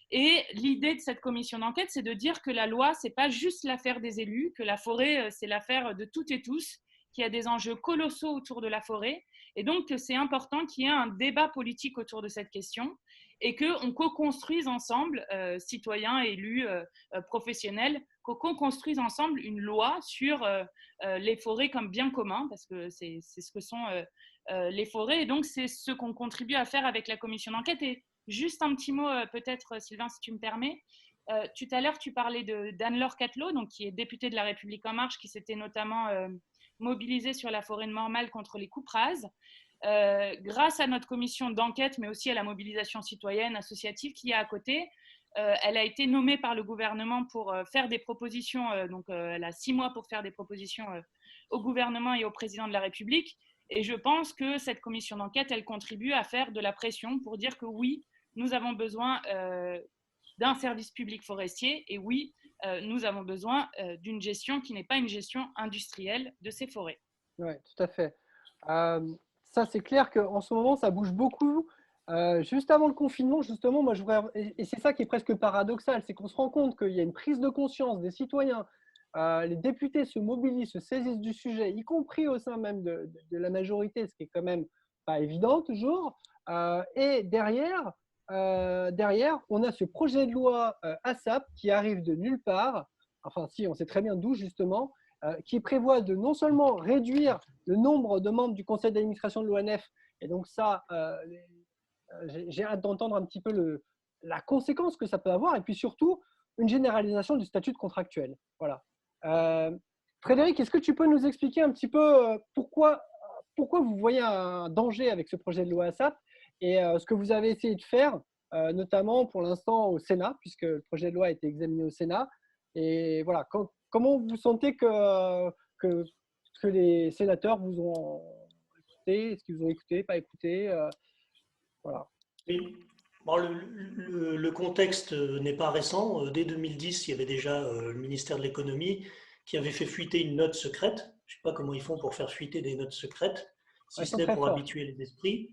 Et l'idée de cette commission d'enquête, c'est de dire que la loi, ce n'est pas juste l'affaire des élus, que la forêt, c'est l'affaire de toutes et tous, qu'il y a des enjeux colossaux autour de la forêt, et donc que c'est important qu'il y ait un débat politique autour de cette question, et qu'on co-construise ensemble, citoyens, élus, professionnels, qu'on co-construise ensemble une loi sur les forêts comme bien commun, parce que c'est ce que sont les forêts. Et donc, c'est ce qu'on contribue à faire avec la commission d'enquête. Et juste un petit mot, peut-être, Sylvain, si tu me permets. Tout à l'heure, tu parlais d'Anne-Laure Catelot, donc, qui est députée de La République En Marche, qui s'était notamment mobilisée sur la forêt de Mormal contre les coupes rases. Grâce à notre commission d'enquête, mais aussi à la mobilisation citoyenne, associative qu'il y a à côté, elle a été nommée par le gouvernement pour faire des propositions. Donc, elle a 6 mois pour faire des propositions au gouvernement et au président de la République. Et je pense que cette commission d'enquête, elle contribue à faire de la pression pour dire que oui, nous avons besoin d'un service public forestier et oui, nous avons besoin d'une gestion qui n'est pas une gestion industrielle de ces forêts. Oui, tout à fait. Ça, c'est clair qu'en ce moment, ça bouge beaucoup. Juste avant le confinement, justement, moi, et c'est ça qui est presque paradoxal, c'est qu'on se rend compte qu'il y a une prise de conscience des citoyens. Les députés se mobilisent, se saisissent du sujet, y compris au sein même de la majorité, ce qui est quand même pas évident toujours. Et derrière, on a ce projet de loi ASAP qui arrive de nulle part. Enfin, si, on sait très bien d'où justement, qui prévoit de non seulement réduire le nombre de membres du conseil d'administration de l'ONF, et donc ça, j'ai hâte d'entendre un petit peu la conséquence que ça peut avoir, et puis surtout une généralisation du statut de contractuel. Voilà. Frédéric, est-ce que tu peux nous expliquer un petit peu pourquoi vous voyez un danger avec ce projet de loi ASAP et ce que vous avez essayé de faire, notamment pour l'instant au Sénat, puisque le projet de loi a été examiné au Sénat. Et voilà, comment vous sentez que les sénateurs vous ont écouté? Est-ce qu'ils vous ont écouté, pas écouté? Voilà. Oui. Bon, le contexte n'est pas récent. Dès 2010, il y avait déjà le ministère de l'économie qui avait fait fuiter une note secrète. Je ne sais pas comment ils font pour faire fuiter des notes secrètes, si ce n'est pour habituer les esprits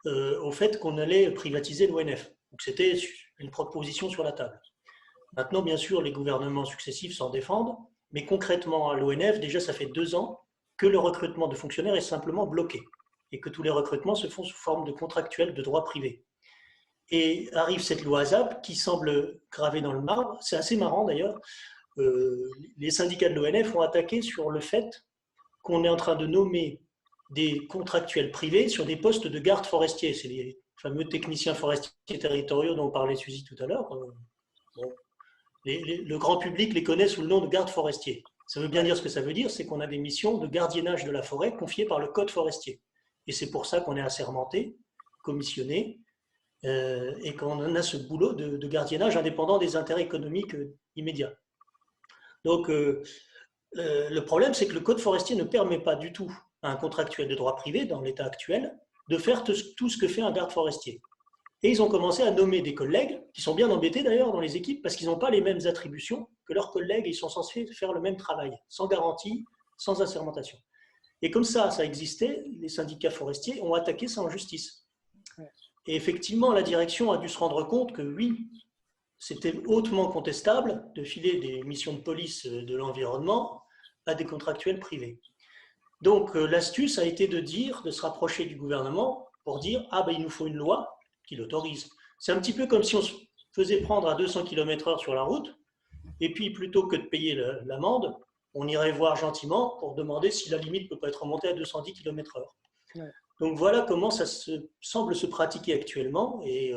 au fait qu'on allait privatiser l'ONF. Donc c'était une proposition sur la table. Maintenant, bien sûr, les gouvernements successifs s'en défendent, mais concrètement, à l'ONF, déjà, ça fait 2 ans que le recrutement de fonctionnaires est simplement bloqué et que tous les recrutements se font sous forme de contractuels de droit privé. Et arrive cette loi ASAP qui semble gravée dans le marbre. C'est assez marrant d'ailleurs. Les syndicats de l'ONF ont attaqué sur le fait qu'on est en train de nommer des contractuels privés sur des postes de garde forestier. C'est les fameux techniciens forestiers territoriaux dont parlait Suzy tout à l'heure. Bon. Le grand public les connaît sous le nom de garde forestier. Ça veut bien dire ce que ça veut dire, c'est qu'on a des missions de gardiennage de la forêt confiées par le code forestier. Et c'est pour ça qu'on est assermenté, commissionné, et qu'on a ce boulot de gardiennage indépendant des intérêts économiques immédiats. Donc, le problème, c'est que le code forestier ne permet pas du tout à un contractuel de droit privé, dans l'état actuel, de faire tout ce que fait un garde forestier. Et ils ont commencé à nommer des collègues, qui sont bien embêtés d'ailleurs dans les équipes, parce qu'ils n'ont pas les mêmes attributions que leurs collègues, et ils sont censés faire le même travail, sans garantie, sans assermentation. Et comme ça existait, les syndicats forestiers ont attaqué ça en justice. Et effectivement, la direction a dû se rendre compte que oui, c'était hautement contestable de filer des missions de police de l'environnement à des contractuels privés. Donc l'astuce a été de se rapprocher du gouvernement pour dire « Ah ben il nous faut une loi qui l'autorise ». C'est un petit peu comme si on se faisait prendre à 200 km/h sur la route, et puis plutôt que de payer l'amende, on irait voir gentiment pour demander si la limite ne peut pas être remontée à 210 km/h. Ouais. Donc voilà comment ça semble se pratiquer actuellement, et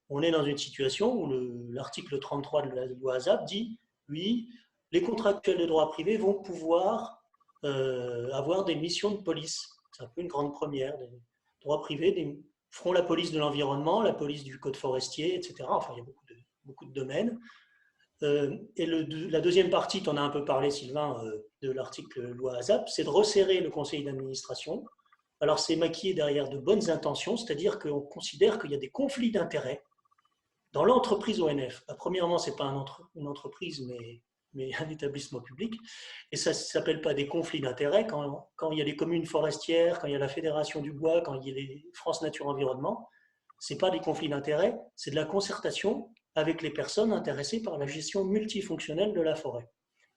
on est dans une situation où l'article 33 de la loi ASAP dit « Oui, les contractuels de droit privé vont pouvoir avoir des missions de police ». C'est un peu une grande première. Des droits privés feront la police de l'environnement, la police du code forestier, etc. Enfin, il y a beaucoup de domaines. Et la deuxième partie, tu en as un peu parlé, Sylvain, de l'article loi ASAP, c'est de resserrer le conseil d'administration. Alors, c'est maquillé derrière de bonnes intentions, c'est-à-dire qu'on considère qu'il y a des conflits d'intérêts dans l'entreprise ONF. Premièrement, ce n'est pas une entreprise, mais un établissement public. Et ça ne s'appelle pas des conflits d'intérêts quand il y a les communes forestières, quand il y a la Fédération du Bois, quand il y a les France Nature Environnement. Ce n'est pas des conflits d'intérêts, c'est de la concertation avec les personnes intéressées par la gestion multifonctionnelle de la forêt.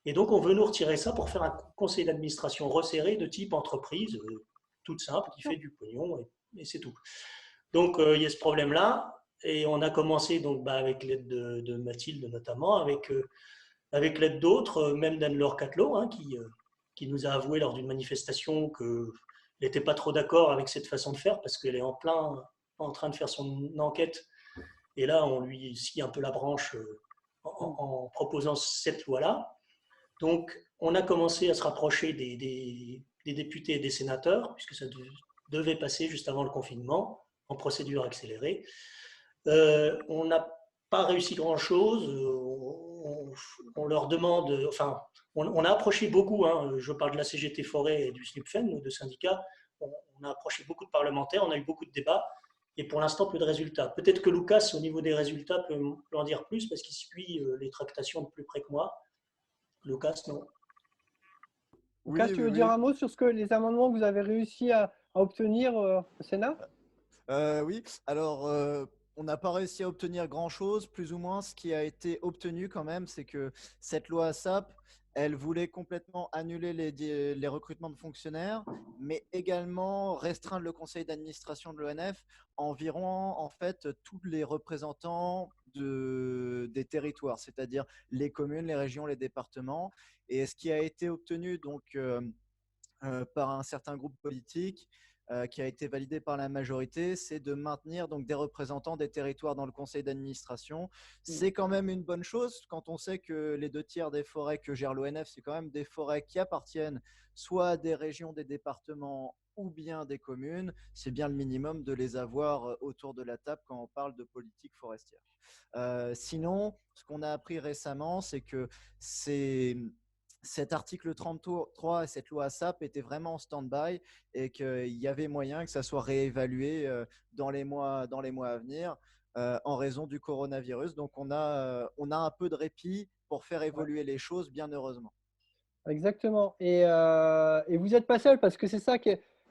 Et donc, on veut nous retirer ça pour faire un conseil d'administration resserré de type entreprise, toute simple, qui fait du pognon, et c'est tout. Donc, il y a ce problème-là, et on a commencé donc, avec l'aide de Mathilde notamment, avec l'aide d'autres, même d'Anne-Laure Catelot, hein, qui nous a avoué lors d'une manifestation n'était pas trop d'accord avec cette façon de faire parce qu'elle est en train de faire son enquête. Et là, on lui scie un peu la branche en proposant cette loi-là. Donc, on a commencé à se rapprocher des députés et des sénateurs, puisque ça devait passer juste avant le confinement, en procédure accélérée. On n'a pas réussi grand-chose. On leur demande, enfin, on a approché beaucoup, hein, je parle de la CGT Forêt et du SNUPFEN, nos deux syndicats, on a approché beaucoup de parlementaires, on a eu beaucoup de débats, et pour l'instant, peu de résultats. Peut-être que Lucas, au niveau des résultats, peut en dire plus, parce qu'il suit les tractations de plus près que moi. Lucas, non? Lucas, tu veux dire un mot sur les amendements que vous avez réussi à obtenir au Sénat? Oui, alors on n'a pas réussi à obtenir grand-chose, plus ou moins. Ce qui a été obtenu quand même, c'est que cette loi ASAP, elle voulait complètement annuler les recrutements de fonctionnaires, mais également restreindre le conseil d'administration de l'ONF environ en fait tous les représentants des territoires, c'est-à-dire les communes, les régions, les départements. Et ce qui a été obtenu donc par un certain groupe politique qui a été validé par la majorité, c'est de maintenir donc des représentants des territoires dans le conseil d'administration. C'est quand même une bonne chose quand on sait que les 2/3 des forêts que gère l'ONF, c'est quand même des forêts qui appartiennent soit à des régions, des départements ou bien des communes. C'est bien le minimum de les avoir autour de la table quand on parle de politique forestière. Sinon, ce qu'on a appris récemment, c'est que cet article 33 et cette loi ASAP étaient vraiment en stand-by et qu'il y avait moyen que ça soit réévalué dans les mois à venir en raison du coronavirus. Donc, on a un peu de répit pour faire évoluer les choses, bien heureusement. Exactement. Et vous n'êtes pas seul parce que c'est ça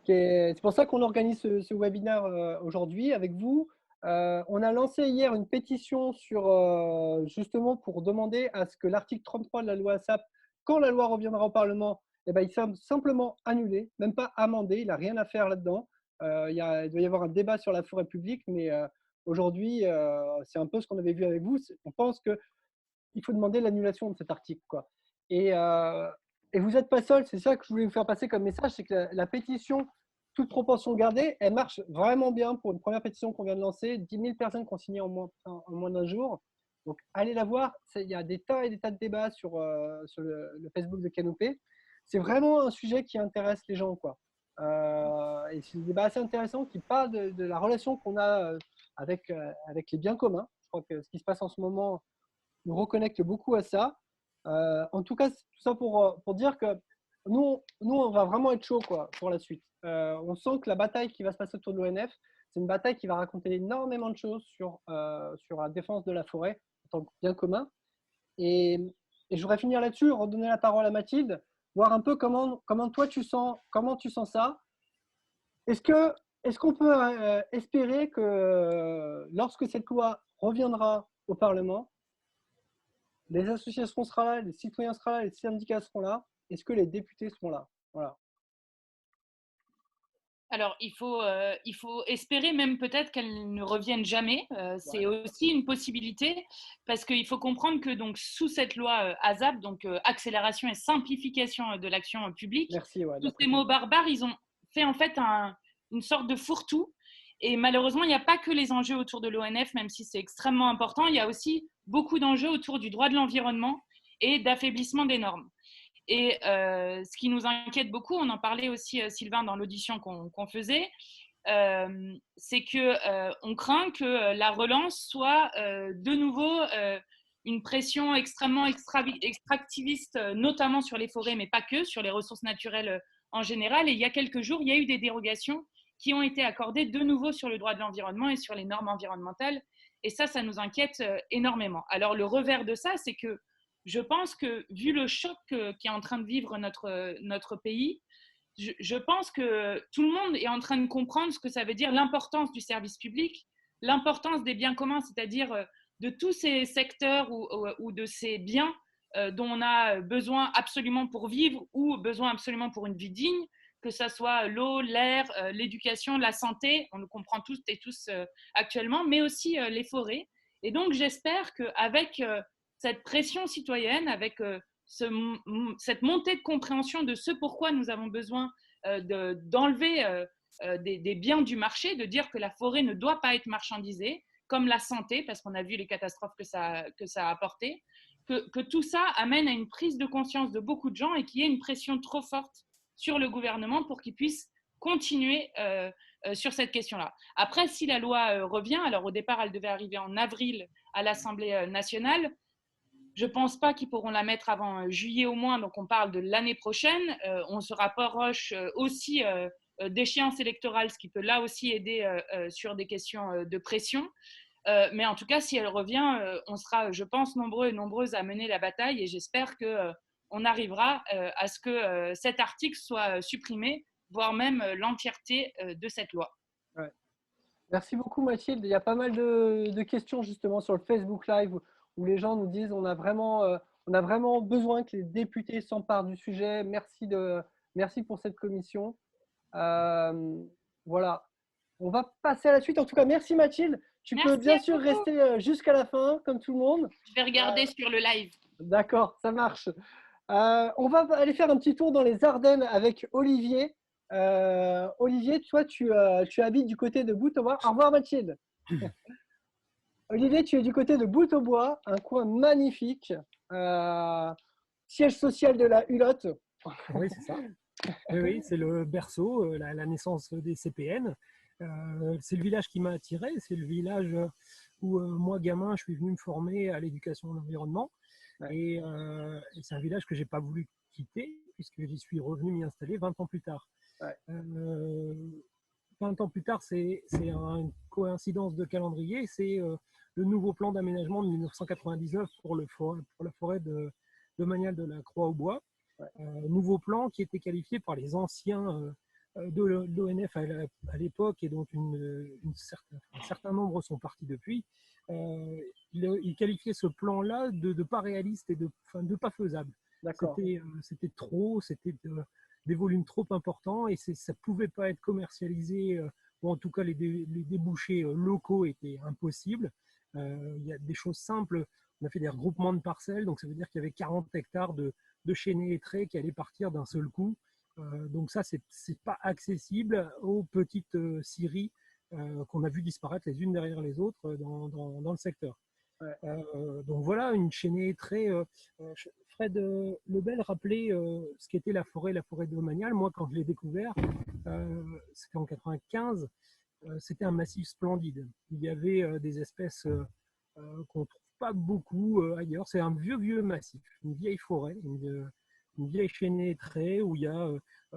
c'est pour ça qu'on organise ce webinaire aujourd'hui avec vous. On a lancé hier une pétition justement pour demander à ce que l'article 33 de la loi ASAP, quand la loi reviendra au Parlement, il sera simplement annulé, même pas amendé, il n'a rien à faire là-dedans. Il doit y avoir un débat sur la forêt publique, mais aujourd'hui, c'est un peu ce qu'on avait vu avec vous. On pense qu'il faut demander l'annulation de cet article, quoi. Et vous n'êtes pas seul, c'est ça que je voulais vous faire passer comme message, c'est que la pétition, toute proportion gardée, elle marche vraiment bien pour une première pétition qu'on vient de lancer. 10 000 personnes qui ont signé en moins d'un jour. Donc, allez la voir. Il y a des tas et des tas de débats sur le Facebook de Canopée. C'est vraiment un sujet qui intéresse les gens, quoi. Et c'est un débat assez intéressant qui parle de la relation qu'on a avec les biens communs. Je crois que ce qui se passe en ce moment nous reconnecte beaucoup à ça. En tout cas, tout ça pour dire que nous, on va vraiment être chaud, quoi, pour la suite. On sent que la bataille qui va se passer autour de l'ONF, c'est une bataille qui va raconter énormément de choses sur la défense de la forêt en tant que bien commun. Et je voudrais finir là-dessus, redonner la parole à Mathilde, voir un peu comment toi tu sens ça. Est-ce qu'on peut espérer que lorsque cette loi reviendra au Parlement, les associations seront là, les citoyens seront là, les syndicats seront là. Est-ce que les députés seront là? Voilà. Alors, il faut espérer même peut-être qu'elles ne reviennent jamais. C'est aussi une possibilité parce qu'il faut comprendre que donc, sous cette loi ASAP, donc accélération et simplification de l'action publique, tous ces mots barbares, ils ont fait en fait une sorte de fourre-tout. Et malheureusement, il n'y a pas que les enjeux autour de l'ONF, même si c'est extrêmement important. Il y a aussi beaucoup d'enjeux autour du droit de l'environnement et d'affaiblissement des normes. Et ce qui nous inquiète beaucoup, on en parlait aussi, Sylvain, dans l'audition qu'on faisait, c'est qu'on craint que la relance soit de nouveau une pression extrêmement extractiviste, notamment sur les forêts, mais pas que, sur les ressources naturelles en général. Et il y a quelques jours, il y a eu des dérogations qui ont été accordées de nouveau sur le droit de l'environnement et sur les normes environnementales. Et ça nous inquiète énormément. Alors, le revers de ça, c'est que je pense que, vu le choc qui est en train de vivre notre pays, je pense que tout le monde est en train de comprendre ce que ça veut dire l'importance du service public, l'importance des biens communs, c'est-à-dire de tous ces secteurs ou de ces biens dont on a besoin absolument pour vivre ou besoin absolument pour une vie digne, que ce soit l'eau, l'air, l'éducation, la santé, on le comprend tous et tous actuellement, mais aussi les forêts. Et donc, j'espère qu'avec cette pression citoyenne, avec cette montée de compréhension de ce pourquoi nous avons besoin d'enlever des biens du marché, de dire que la forêt ne doit pas être marchandisée, comme la santé, parce qu'on a vu les catastrophes que ça a apporté, que tout ça amène à une prise de conscience de beaucoup de gens et qu'il y ait une pression trop forte sur le gouvernement pour qu'il puisse continuer sur cette question-là. Après, si la loi revient, alors au départ, elle devait arriver en avril à l'Assemblée nationale. Je ne pense pas qu'ils pourront la mettre avant juillet au moins, donc on parle de l'année prochaine. On se rapproche aussi d'échéances électorales, ce qui peut là aussi aider sur des questions de pression. Mais en tout cas, si elle revient, on sera, je pense, nombreux et nombreuses à mener la bataille et j'espère qu'on arrivera à ce que cet article soit supprimé, voire même l'entièreté de cette loi. Ouais. Merci beaucoup Mathilde. Il y a pas mal de questions justement sur le Facebook Live où les gens nous disent on a vraiment besoin que les députés s'emparent du sujet. Merci pour cette commission. Voilà. On va passer à la suite. En tout cas, merci Mathilde. Tu peux bien sûr rester jusqu'à la fin, comme tout le monde. Je vais regarder sur le live. D'accord, ça marche. On va aller faire un petit tour dans les Ardennes avec Olivier. Olivier, toi, tu habites du côté de Bout-au-Bois. Au revoir Mathilde. Olivier, tu es du côté de Bout-au-Bois, un coin magnifique, siège social de la Hulotte. Oui, c'est ça. Oui, c'est le berceau, la naissance des CPN. C'est le village qui m'a attiré. C'est le village où moi, gamin, je suis venu me former à l'éducation de l'environnement. Ouais. Et c'est un village que je n'ai pas voulu quitter puisque j'y suis revenu m'y installer 20 ans plus tard. Ouais. 20 ans plus tard, c'est une coïncidence de calendrier. C'est le nouveau plan d'aménagement de 1999 pour la forêt de Domanial de la Croix-aux-Bois. Ouais. Nouveau plan qui était qualifié par les anciens de l'ONF à l'époque et dont un certain nombre sont partis depuis. Il qualifiait ce plan-là de pas réaliste et de pas faisable. C'était trop, c'était des volumes trop importants et ça ne pouvait pas être commercialisé, ou en tout cas les débouchés locaux étaient impossibles. Il y a des choses simples, on a fait des regroupements de parcelles, donc ça veut dire qu'il y avait 40 hectares de chênaies et trés qui allaient partir d'un seul coup. Donc ça, c'est pas accessible aux petites scieries qu'on a vu disparaître les unes derrière les autres dans le secteur. Ouais. Donc voilà, une chênaie très... Fred Lebel rappelait ce qu'était la forêt de Domanial. Moi, quand je l'ai découvert, c'était en 95, c'était un massif splendide. Il y avait des espèces qu'on ne trouve pas beaucoup ailleurs. C'est un vieux massif, une vieille forêt, une vieille chênaie trait où il y a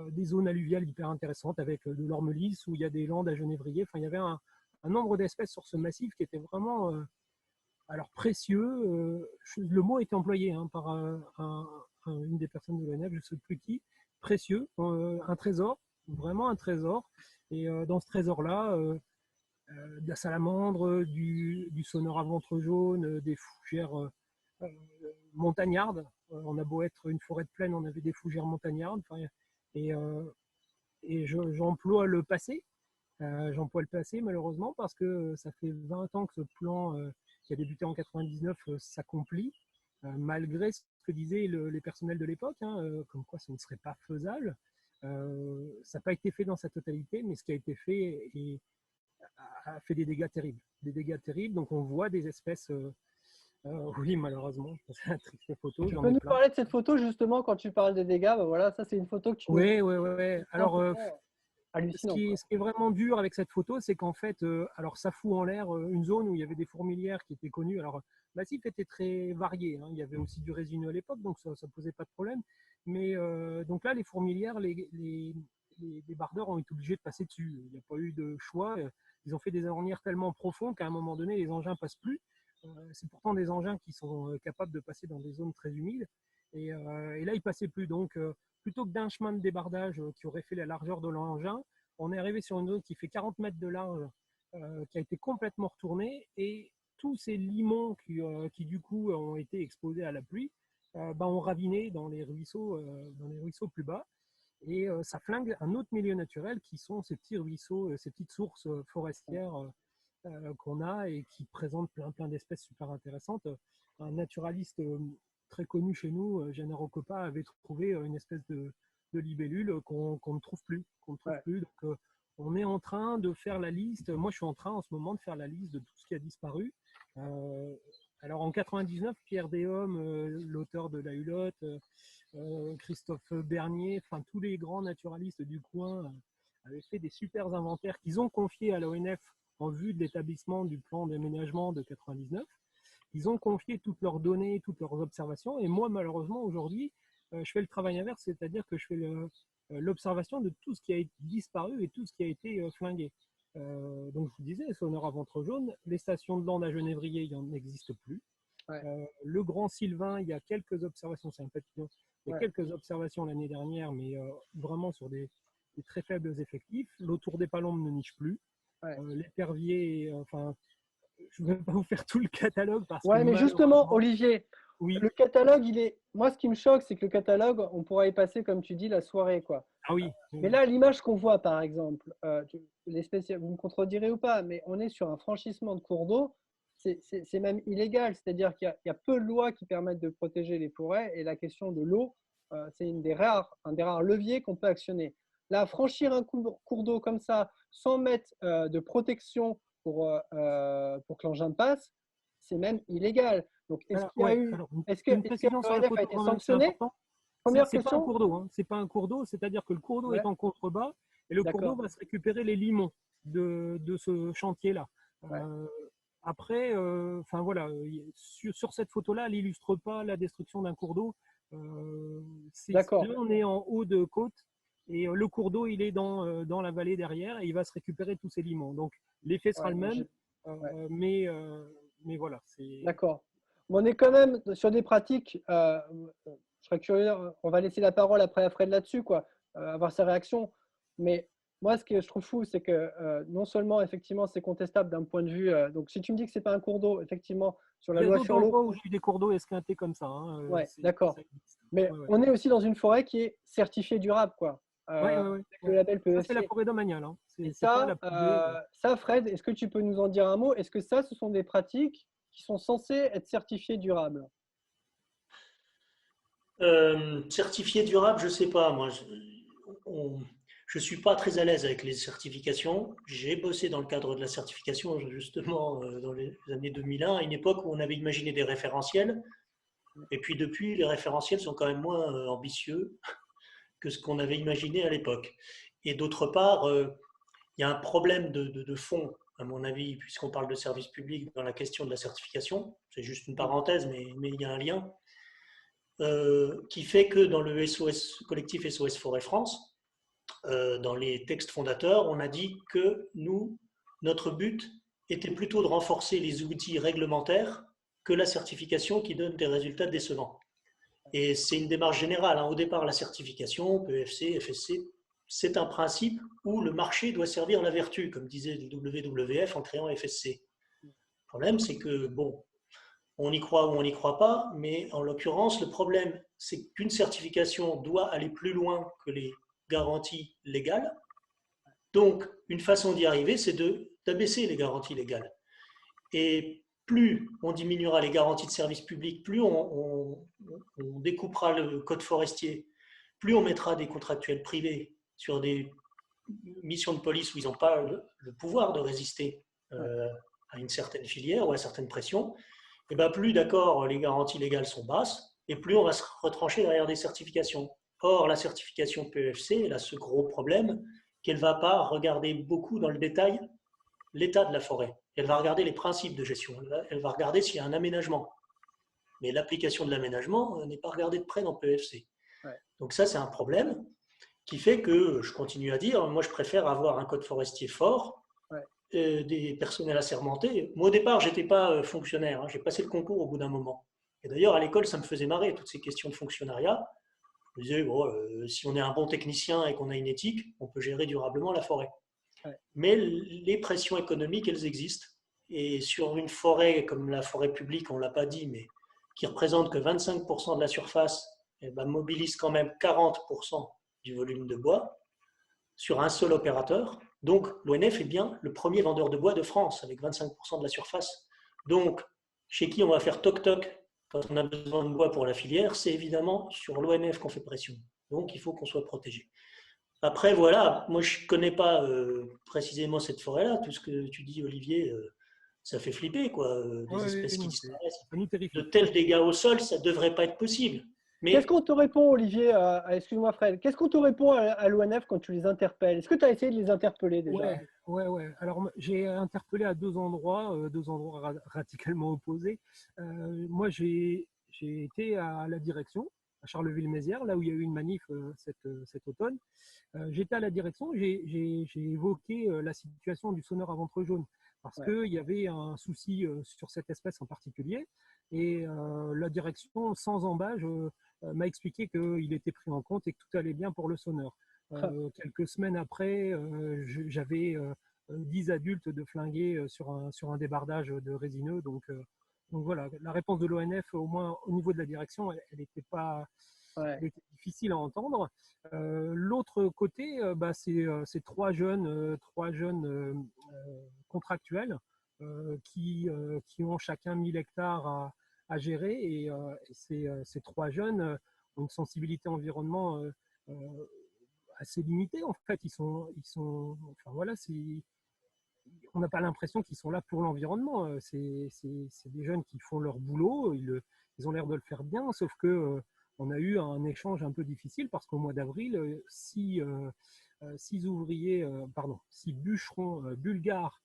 des zones alluviales hyper intéressantes avec de l'ormelis, où il y a des landes à genévrier. Enfin, il y avait un nombre d'espèces sur ce massif qui était vraiment alors précieux. Le mot était employé par une des personnes de l'ONF, je ne sais plus qui. Précieux, un trésor, vraiment un trésor. Et dans ce trésor-là, de la salamandre, du sonneur à ventre jaune, des fougères montagnardes. On a beau être une forêt de plaine, on avait des fougères montagnardes. Et j'emploie le passé. J'emploie le passé malheureusement parce que ça fait 20 ans que ce plan qui a débuté en 99 s'accomplit, malgré ce que disaient les personnels de l'époque, comme quoi ce ne serait pas faisable. Ça n'a pas été fait dans sa totalité, mais ce qui a été fait a fait des dégâts terribles. Donc on voit des espèces... oui, malheureusement, c'est une triste photo. Tu peux nous parler de cette photo justement quand tu parles des dégâts? Voilà, ça c'est une photo que tu... Oui. Alors, ce qui est vraiment dur avec cette photo, c'est qu'en fait, alors ça fout en l'air une zone où il y avait des fourmilières qui étaient connues. Alors, le massif était très varié. Il y avait aussi du résineux à l'époque, donc ça ne posait pas de problème. Mais donc là, les fourmilières, les bardeurs ont été obligés de passer dessus. Il n'y a pas eu de choix. Ils ont fait des ornières tellement profondes qu'à un moment donné, les engins ne passent plus. C'est pourtant des engins qui sont capables de passer dans des zones très humides. Et là, ils ne passaient plus. Donc, plutôt que d'un chemin de débardage qui aurait fait la largeur de l'engin, on est arrivé sur une zone qui fait 40 mètres de large, qui a été complètement retournée. Et tous ces limons qui du coup, ont été exposés à la pluie, ont raviné dans les ruisseaux plus bas. Et ça flingue un autre milieu naturel qui sont ces petits ruisseaux, ces petites sources forestières qu'on a et qui présentent plein d'espèces super intéressantes. Un naturaliste très connu chez nous, Gennaro Coppa, avait trouvé une espèce de de libellules qu'on ne trouve plus. Donc, on est en train de faire la liste. Moi, je suis en train en ce moment de faire la liste de tout ce qui a disparu. Alors en 99, Pierre Déhomme, l'auteur de La Hulotte, Christophe Bernier, enfin tous les grands naturalistes du coin avaient fait des super inventaires qu'ils ont confiés à l'ONF en vue de l'établissement du plan d'aménagement de 99. Ils ont confié toutes leurs données, toutes leurs observations. Et moi, malheureusement, aujourd'hui, je fais le travail inverse, c'est-à-dire que je fais l'observation de tout ce qui a disparu et tout ce qui a été flingué. Donc, je vous disais, Sonneur à ventre jaune, les stations de Landes à Genévrier, il n'en existe plus. Le Grand Sylvain, il y a quelques observations, c'est un papillon, il y a quelques observations l'année dernière, mais vraiment sur des très faibles effectifs. L'Autour des Palombes ne niche plus. L'épervier, enfin, je ne vais pas vous faire tout le catalogue parce que mais justement, Olivier, oui. Le catalogue, moi, ce qui me choque, c'est que le catalogue, on pourra y passer, comme tu dis, la soirée, quoi. Ah oui. Mais là, l'image qu'on voit, par exemple, vous me contredirez ou pas, mais on est sur un franchissement de cours d'eau, c'est même illégal. C'est-à-dire qu'il y a peu de lois qui permettent de protéger les forêts, et la question de l'eau, c'est un des rares leviers qu'on peut actionner. Là, franchir un cours d'eau comme ça, sans mettre de protection pour que l'engin passe, c'est même illégal. Donc, est-ce que l'ONF a été sanctionné? C'est pas un cours d'eau. Hein. C'est pas un cours d'eau, c'est-à-dire que le cours d'eau est en contrebas et le cours d'eau va se récupérer les limons de ce chantier-là. Après, enfin voilà, sur cette photo-là, elle illustre pas la destruction d'un cours d'eau. Là, on est en haut de côte et le cours d'eau, il est dans la vallée derrière et il va se récupérer tous ces limons. Donc, l'effet sera le même, mais voilà. D'accord. On est quand même sur des pratiques. Je serais curieux, on va laisser la parole après à Fred là-dessus, avoir sa réaction. Mais moi, ce que je trouve fou, c'est que non seulement, effectivement, c'est contestable d'un point de vue. Donc, si tu me dis que c'est pas un cours d'eau, effectivement, sur la loi sur l'eau. J'ai eu des cours d'eau esquintés comme ça. D'accord. Mais on est aussi dans une forêt qui est certifiée durable, quoi. Le label PEFC. Ça, c'est la forêt domaniale. Ça, Fred, est-ce que tu peux nous en dire un mot? Est-ce que ce sont des pratiques qui sont censées être certifiées durables? Certifié durable, je ne sais pas. Moi, je ne suis pas très à l'aise avec les certifications. J'ai bossé dans le cadre de la certification, justement, dans les années 2001, à une époque où on avait imaginé des référentiels. Et puis depuis, les référentiels sont quand même moins ambitieux que ce qu'on avait imaginé à l'époque. Et d'autre part, il y a un problème de fond, à mon avis, puisqu'on parle de service public dans la question de la certification. C'est juste une parenthèse, mais il y a un lien. Qui fait que dans le collectif SOS Forêt France, dans les textes fondateurs, on a dit que notre but était plutôt de renforcer les outils réglementaires que la certification qui donne des résultats décevants. Et c'est une démarche générale. Au départ, la certification, PEFC, FSC, c'est un principe où le marché doit servir la vertu, comme disait le WWF en créant FSC. Le problème, c'est que, on y croit ou on n'y croit pas, mais en l'occurrence, le problème, c'est qu'une certification doit aller plus loin que les garanties légales. Donc, une façon d'y arriver, c'est d'abaisser les garanties légales. Et plus on diminuera les garanties de service public, plus on découpera le code forestier, plus on mettra des contractuels privés sur des missions de police où ils n'ont pas le pouvoir de résister à une certaine filière ou à certaines pressions. Et plus d'accord les garanties légales sont basses, et plus on va se retrancher derrière des certifications. Or, la certification PEFC, elle a ce gros problème qu'elle ne va pas regarder beaucoup dans le détail l'état de la forêt. Elle va regarder les principes de gestion, elle va regarder s'il y a un aménagement. Mais l'application de l'aménagement n'est pas regardée de près dans PEFC. Donc ça, c'est un problème qui fait que, je continue à dire, moi je préfère avoir un code forestier fort, des personnels assermentés. Moi, au départ, je n'étais pas fonctionnaire. J'ai passé le concours au bout d'un moment. Et d'ailleurs, à l'école, ça me faisait marrer, toutes ces questions de fonctionnariat. Je me disais, si on est un bon technicien et qu'on a une éthique, on peut gérer durablement la forêt. Mais les pressions économiques, elles existent. Et sur une forêt comme la forêt publique, on ne l'a pas dit, mais qui représente que 25% de la surface, mobilise quand même 40% du volume de bois sur un seul opérateur. Donc, l'ONF est bien le premier vendeur de bois de France, avec 25% de la surface. Donc, chez qui on va faire toc-toc quand on a besoin de bois pour la filière, c'est évidemment sur l'ONF qu'on fait pression. Donc, il faut qu'on soit protégé. Après, voilà, moi, je ne connais pas précisément cette forêt-là. Tout ce que tu dis, Olivier, ça fait flipper, quoi. Des espèces qui disparaissent. De tels dégâts au sol, ça ne devrait pas être possible. Mais... Qu'est-ce qu'on te répond, Olivier, excuse-moi Fred, qu'est-ce qu'on te répond à l'ONF quand tu les interpelles? Est-ce que tu as essayé de les interpeller déjà? Ouais. Alors, j'ai interpellé à deux endroits radicalement opposés. Moi, j'ai été à la direction, à Charleville-Mézières, là où il y a eu une manif cet automne. J'étais à la direction, j'ai évoqué la situation du sonneur à ventre jaune, parce qu'il y avait un souci sur cette espèce en particulier. Et la direction, sans embâche, m'a expliqué qu'il était pris en compte et que tout allait bien pour le sonneur. Quelques semaines après, j'avais 10 adultes de flingués sur un débardage de résineux. Donc voilà, la réponse de l'ONF, au moins au niveau de la direction, elle était pas... Elle était difficile à entendre. L'autre côté, c'est trois jeunes contractuels qui ont chacun 1000 hectares à gérer. Et ces trois jeunes ont une sensibilité environnement assez limitée. En fait, enfin voilà, on n'a pas l'impression qu'ils sont là pour l'environnement. C'est des jeunes qui font leur boulot. Ils ont l'air de le faire bien, sauf que on a eu un échange un peu difficile parce qu'au mois d'avril, six bûcherons bulgares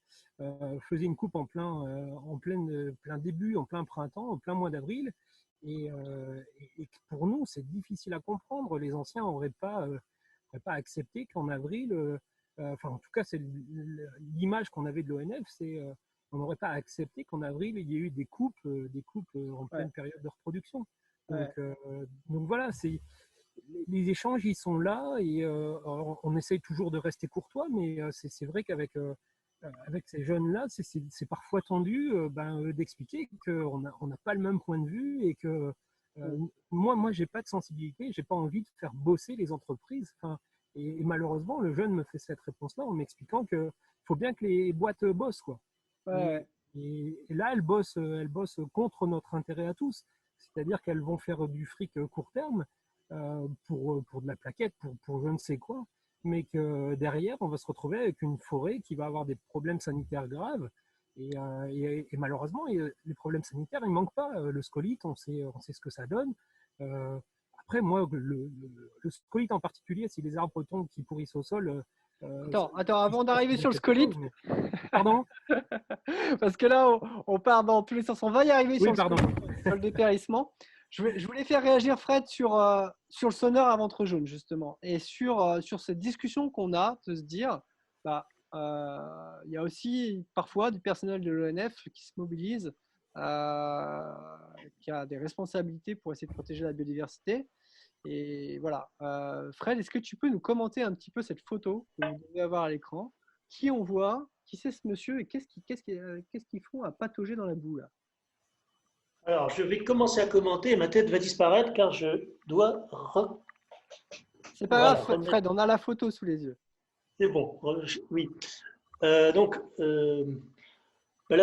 faisaient une coupe en plein début, en plein printemps, en plein mois d'avril. Et pour nous, c'est difficile à comprendre. Les anciens n'auraient pas accepté qu'en avril, en tout cas, c'est l'image qu'on avait de l'ONF, c'est on n'aurait pas accepté qu'en avril, il y ait eu des coupes en pleine période de reproduction. Donc voilà, les échanges, ils sont là et on essaye toujours de rester courtois, mais c'est vrai qu'avec ces jeunes-là, c'est parfois tendu d'expliquer qu'on n'a pas le même point de vue et que moi, j'ai pas de sensibilité, j'ai pas envie de faire bosser les entreprises. Et malheureusement, le jeune me fait cette réponse-là en m'expliquant qu'il faut bien que les boîtes bossent, quoi. Et là, elles bossent contre notre intérêt à tous. C'est-à-dire qu'elles vont faire du fric court terme pour de la plaquette, pour je ne sais quoi, mais que derrière, on va se retrouver avec une forêt qui va avoir des problèmes sanitaires graves. Et malheureusement, les problèmes sanitaires, ils ne manquent pas. Le scolite, on sait ce que ça donne. Après, moi, le scolite en particulier, si les arbres tombent qui pourrissent au sol... Attends, avant d'arriver sur le scolite, pardon. Parce que là, on part dans tous les sens. On va y arriver sur le dépérissement. Je voulais faire réagir Fred sur le sonneur à ventre jaune, justement, et sur cette discussion qu'on a, de se dire, il y a aussi parfois du personnel de l'ONF qui se mobilise, qui a des responsabilités pour essayer de protéger la biodiversité. Et voilà. Fred, est-ce que tu peux nous commenter un petit peu cette photo que vous devez avoir à l'écran? Qui on voit? Qui c'est ce monsieur et qu'est-ce qu'ils font à patauger dans la boue là? Alors, je vais commencer à commenter. Ma tête va disparaître car je dois... C'est pas grave, Fred, on a la photo sous les yeux. C'est bon, oui. La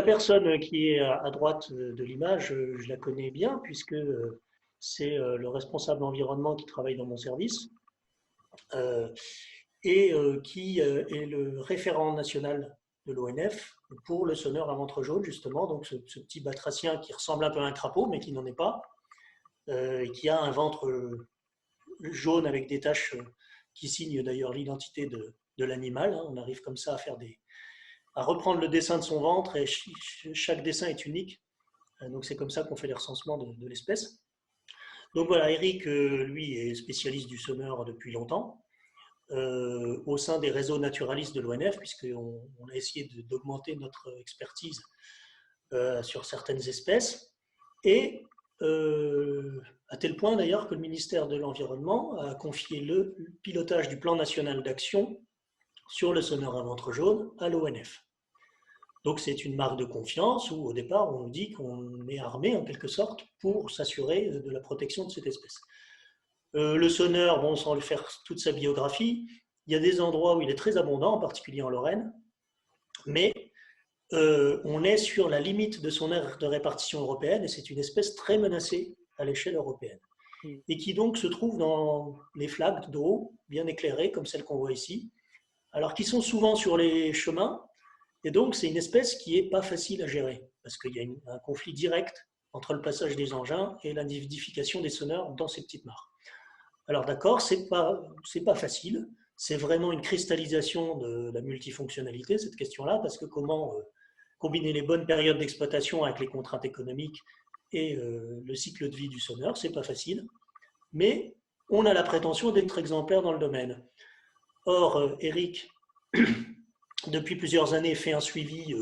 personne qui est à droite de l'image, je la connais bien puisque c'est le responsable environnement qui travaille dans mon service et qui est le référent national de l'ONF pour le sonneur à ventre jaune, justement, donc ce petit batracien qui ressemble un peu à un crapaud, mais qui n'en est pas, et qui a un ventre jaune avec des taches qui signent d'ailleurs l'identité de l'animal. On arrive comme ça à reprendre le dessin de son ventre, et chaque dessin est unique. Donc c'est comme ça qu'on fait les recensements de l'espèce. Donc voilà, Eric, lui, est spécialiste du sonneur depuis longtemps. Au sein des réseaux naturalistes de l'ONF, puisqu'on a essayé d'augmenter notre expertise sur certaines espèces, et à tel point d'ailleurs que le ministère de l'Environnement a confié le pilotage du plan national d'action sur le sonneur à ventre jaune à l'ONF. Donc c'est une marque de confiance où au départ on nous dit qu'on est armé en quelque sorte pour s'assurer de la protection de cette espèce. Le sonneur, bon, sans lui faire toute sa biographie, il y a des endroits où il est très abondant, en particulier en Lorraine, mais on est sur la limite de son aire de répartition européenne et c'est une espèce très menacée à l'échelle européenne. et qui donc se trouvent dans les flaques d'eau bien éclairées, comme celles qu'on voit ici, alors qui sont souvent sur les chemins, et donc c'est une espèce qui n'est pas facile à gérer, parce qu'il y a un conflit direct entre le passage des engins et la nidification des sonneurs dans ces petites mares. Alors d'accord, c'est pas facile, c'est vraiment une cristallisation de la multifonctionnalité, cette question-là, parce que comment combiner les bonnes périodes d'exploitation avec les contraintes économiques et le cycle de vie du sonneur, c'est pas facile, mais on a la prétention d'être exemplaire dans le domaine. Or, Eric, depuis plusieurs années, fait un suivi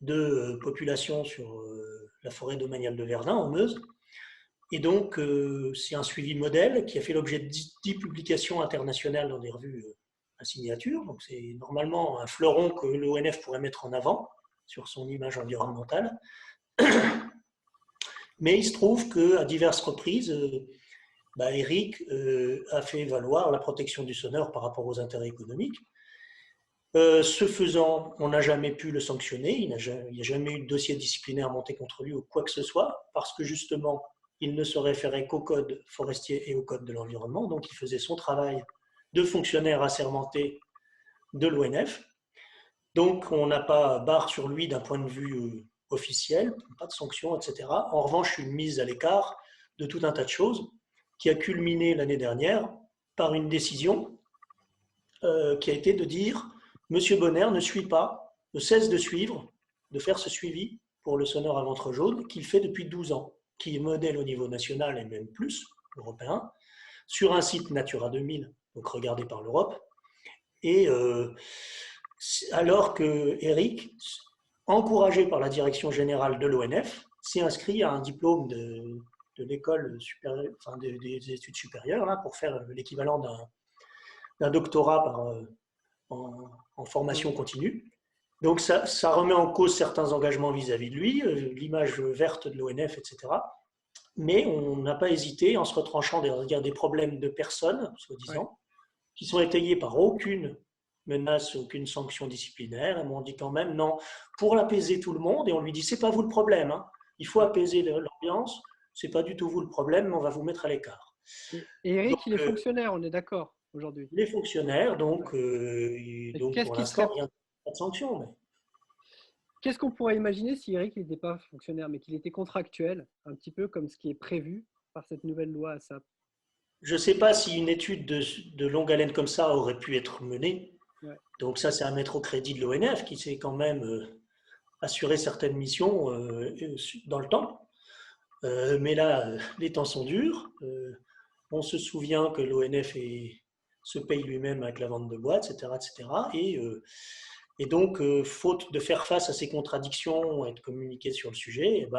de population sur la forêt domaniale de Verdun, en Meuse. Et donc, c'est un suivi modèle qui a fait l'objet de 10 publications internationales dans des revues à signature. Donc, c'est normalement un fleuron que l'ONF pourrait mettre en avant sur son image environnementale. Mais il se trouve qu'à diverses reprises, Eric a fait valoir la protection du sonneur par rapport aux intérêts économiques. Ce faisant, on n'a jamais pu le sanctionner, il n'y a jamais eu de dossier disciplinaire monté contre lui ou quoi que ce soit, parce que justement, il ne se référait qu'au code forestier et au code de l'environnement, donc il faisait son travail de fonctionnaire assermenté de l'ONF. Donc on n'a pas barre sur lui d'un point de vue officiel, pas de sanction, etc. En revanche, une mise à l'écart de tout un tas de choses qui a culminé l'année dernière par une décision qui a été de dire « Monsieur Bonner ne suit pas, ne cesse de suivre, de faire ce suivi pour le sonneur à ventre jaune qu'il fait depuis 12 ans, qui est modèle au niveau national et même plus, européen, sur un site Natura 2000, donc regardé par l'Europe. Et alors que Eric, encouragé par la direction générale de l'ONF, s'est inscrit à un diplôme de l'école supérieure, enfin des études supérieures, là, pour faire l'équivalent d'un doctorat en formation continue. Donc ça remet en cause certains engagements vis-à-vis de lui, l'image verte de l'ONF, etc. Mais on n'a pas hésité, en se retranchant derrière des problèmes de personnes, soi-disant, qui sont étayés par aucune menace, aucune sanction disciplinaire. Et on dit quand même non, pour l'apaiser tout le monde, et on lui dit c'est pas vous le problème, hein. Il faut apaiser l'ambiance, c'est pas du tout vous le problème, mais on va vous mettre à l'écart. Et Eric, donc, il est fonctionnaire, on est d'accord aujourd'hui. Il est fonctionnaire, donc pour l'instant, il n'y a pas de sanction. Mais... Qu'est-ce qu'on pourrait imaginer si Eric n'était pas fonctionnaire, mais qu'il était contractuel, un petit peu comme ce qui est prévu par cette nouvelle loi ASAP? Je ne sais pas si une étude de longue haleine comme ça aurait pu être menée. Ouais. Donc ça, c'est à mettre au crédit de l'ONF qui s'est quand même assuré certaines missions dans le temps. Mais là, les temps sont durs. On se souvient que l'ONF se paye lui-même avec la vente de bois, etc. etc. Et donc, faute de faire face à ces contradictions et de communiquer sur le sujet,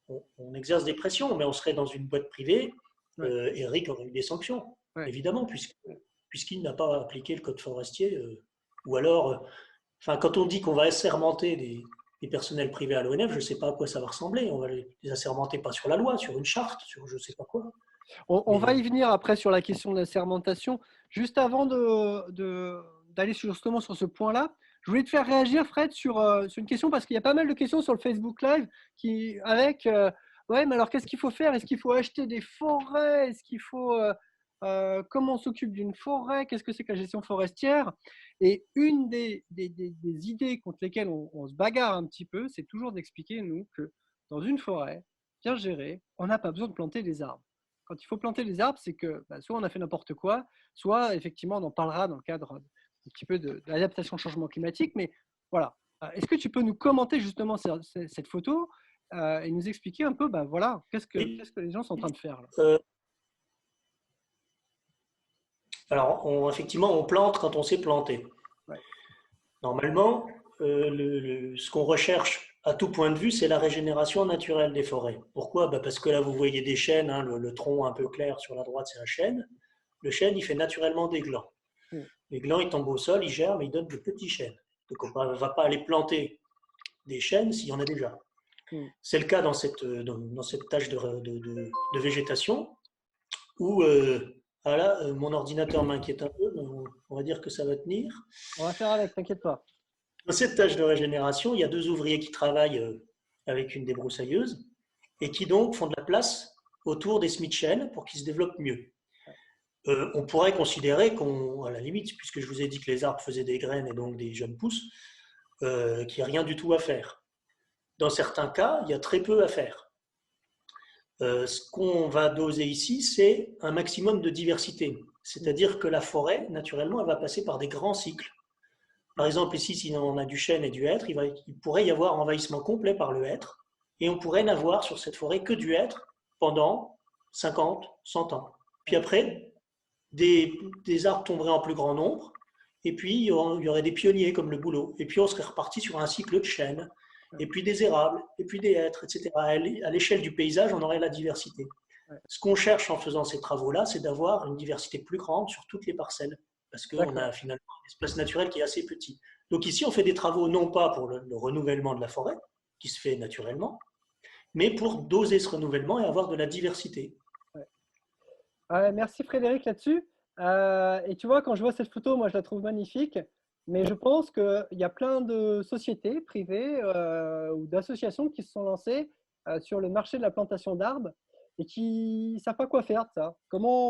on exerce des pressions, mais on serait dans une boîte privée. Eric aurait eu des sanctions, évidemment, puisqu'il n'a pas appliqué le code forestier. Ou alors, quand on dit qu'on va assermenter des personnels privés à l'ONF, je ne sais pas à quoi ça va ressembler. On va les assermenter pas sur la loi, sur une charte, sur je ne sais pas quoi. On va y venir après sur la question de l'assermentation. Juste avant d'aller justement sur ce point-là, je voulais te faire réagir, Fred, sur une question, parce qu'il y a pas mal de questions sur le Facebook Live ouais, mais alors qu'est-ce qu'il faut faire? Est-ce qu'il faut acheter des forêts? Est-ce qu'il faut comment on s'occupe d'une forêt? Qu'est-ce que c'est que la gestion forestière? Et une des idées contre lesquelles on se bagarre un petit peu, c'est toujours d'expliquer, nous, que dans une forêt bien gérée, on n'a pas besoin de planter des arbres. Quand il faut planter des arbres, c'est que soit on a fait n'importe quoi, soit effectivement on en parlera dans le cadre un petit peu de l'adaptation au changement climatique. Mais voilà, est-ce que tu peux nous commenter justement cette photo et nous expliquer un peu, voilà, qu'est-ce que les gens sont en train de faire là? Alors, effectivement, on plante quand on sait planter. Ouais. Normalement, ce qu'on recherche à tout point de vue, c'est la régénération naturelle des forêts. Pourquoi? Parce que là, vous voyez des chênes, hein, le tronc un peu clair sur la droite, c'est un chêne. Le chêne, il fait naturellement des glands. Les glands, ils tombent au sol, ils germent, ils donnent de petits chênes. Donc, on ne va pas aller planter des chênes s'il y en a déjà. C'est le cas dans cette tâche de végétation où mon ordinateur m'inquiète un peu, mais on va dire que ça va tenir. On va faire avec, t'inquiète pas. Dans cette tâche de régénération, il y a 2 ouvriers qui travaillent avec une débroussailleuse et qui donc font de la place autour des semis de chêne pour qu'ils se développent mieux. On pourrait considérer à la limite, puisque je vous ai dit que les arbres faisaient des graines et donc des jeunes pousses, qu'il n'y a rien du tout à faire. Dans certains cas, il y a très peu à faire. Ce qu'on va doser ici, c'est un maximum de diversité. C'est-à-dire que la forêt, naturellement, elle va passer par des grands cycles. Par exemple, ici, si on a du chêne et du hêtre, il pourrait y avoir envahissement complet par le hêtre, et on pourrait n'avoir sur cette forêt que du hêtre pendant 50, 100 ans. Puis après, des arbres tomberaient en plus grand nombre, et puis il y aurait des pionniers comme le bouleau, et puis on serait reparti sur un cycle de chênes, et puis des érables, et puis des hêtres, etc. À l'échelle du paysage, on aurait la diversité. Ce qu'on cherche en faisant ces travaux-là, c'est d'avoir une diversité plus grande sur toutes les parcelles, parce qu'on a finalement un espace naturel qui est assez petit. Donc ici, on fait des travaux non pas pour le renouvellement de la forêt, qui se fait naturellement, mais pour doser ce renouvellement et avoir de la diversité. Merci Frédéric là-dessus. Et tu vois, quand je vois cette photo, moi je la trouve magnifique, mais je pense qu'il y a plein de sociétés privées ou d'associations qui se sont lancées sur le marché de la plantation d'arbres et qui ne savent pas quoi faire de ça.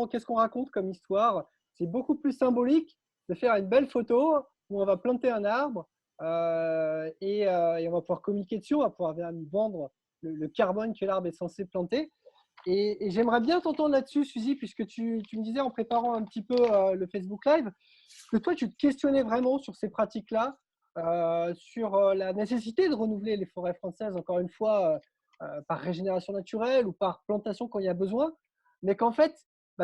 Qu'est-ce qu'on raconte comme histoire? C'est beaucoup plus symbolique de faire une belle photo où on va planter un arbre et on va pouvoir communiquer dessus, on va pouvoir vendre le carbone que l'arbre est censé planter. Et j'aimerais bien t'entendre là-dessus, Suzy, puisque tu me disais en préparant un petit peu le Facebook Live, que toi, tu te questionnais vraiment sur ces pratiques-là, sur la nécessité de renouveler les forêts françaises, encore une fois, par régénération naturelle ou par plantation quand il y a besoin, mais qu'en fait,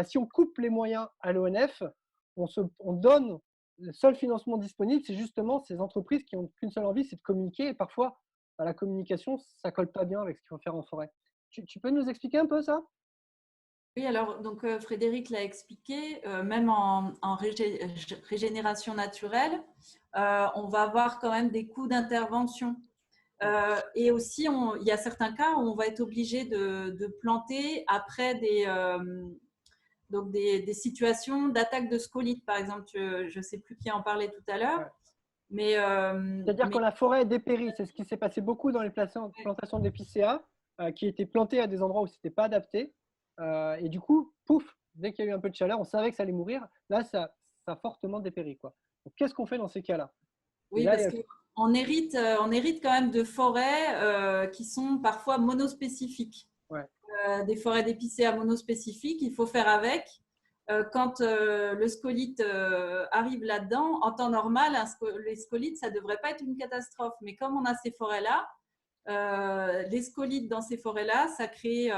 si on coupe les moyens à l'ONF, on donne le seul financement disponible, c'est justement ces entreprises qui n'ont qu'une seule envie, c'est de communiquer, et parfois, la communication, ça ne colle pas bien avec ce qu'il faut faire en forêt. Tu peux nous expliquer un peu ça? Oui, alors donc Frédéric l'a expliqué, même en régénération naturelle, on va avoir quand même des coûts d'intervention. Et aussi, il y a certains cas où on va être obligé de planter après des situations d'attaque de scolytes, par exemple. Je ne sais plus qui en parlait tout à l'heure. Ouais. C'est-à-dire quand la forêt est dépérie, c'est ce qui s'est passé beaucoup dans les plantations d'épicéas, qui étaient plantées à des endroits où ce n'était pas adapté. Et du coup, pouf, dès qu'il y a eu un peu de chaleur, on savait que ça allait mourir. Là, ça a fortement dépéri, quoi. Donc, qu'est-ce qu'on fait dans ces cas-là? Oui, là, parce qu'on hérite quand même de forêts qui sont parfois monospécifiques. Ouais. Des forêts d'épicéas monospécifiques, il faut faire avec. Quand le scolyte arrive là-dedans, en temps normal, les scolytes, ça ne devrait pas être une catastrophe. Mais comme on a ces forêts-là, les scolytes dans ces forêts-là, ça crée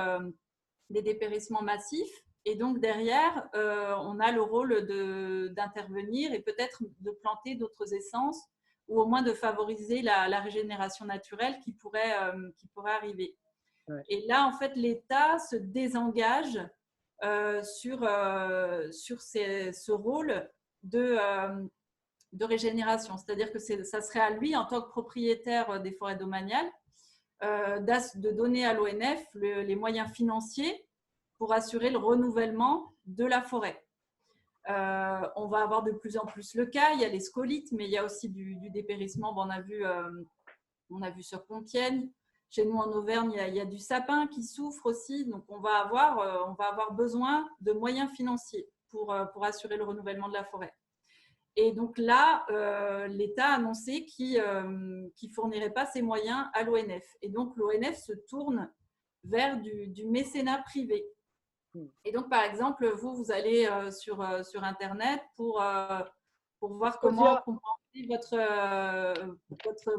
des dépérissements massifs. Et donc, derrière, on a le rôle d'intervenir et peut-être de planter d'autres essences ou au moins de favoriser la régénération naturelle qui pourrait arriver. Ouais. Et là, en fait, l'État se désengage sur ce rôle de régénération. C'est-à-dire que ça serait à lui, en tant que propriétaire des forêts domaniales, de donner à l'ONF les moyens financiers pour assurer le renouvellement de la forêt. On va avoir de plus en plus le cas. Il y a les scolytes, mais il y a aussi du dépérissement. On a vu sur Compiègne. Chez nous, en Auvergne, il y a du sapin qui souffre aussi. Donc, on va avoir besoin de moyens financiers pour assurer le renouvellement de la forêt. Et donc là, l'État a annoncé qu'il ne fournirait pas ces moyens à l'ONF. Et donc, l'ONF se tourne vers du mécénat privé. Et donc, par exemple, vous allez sur Internet pour voir comment compenser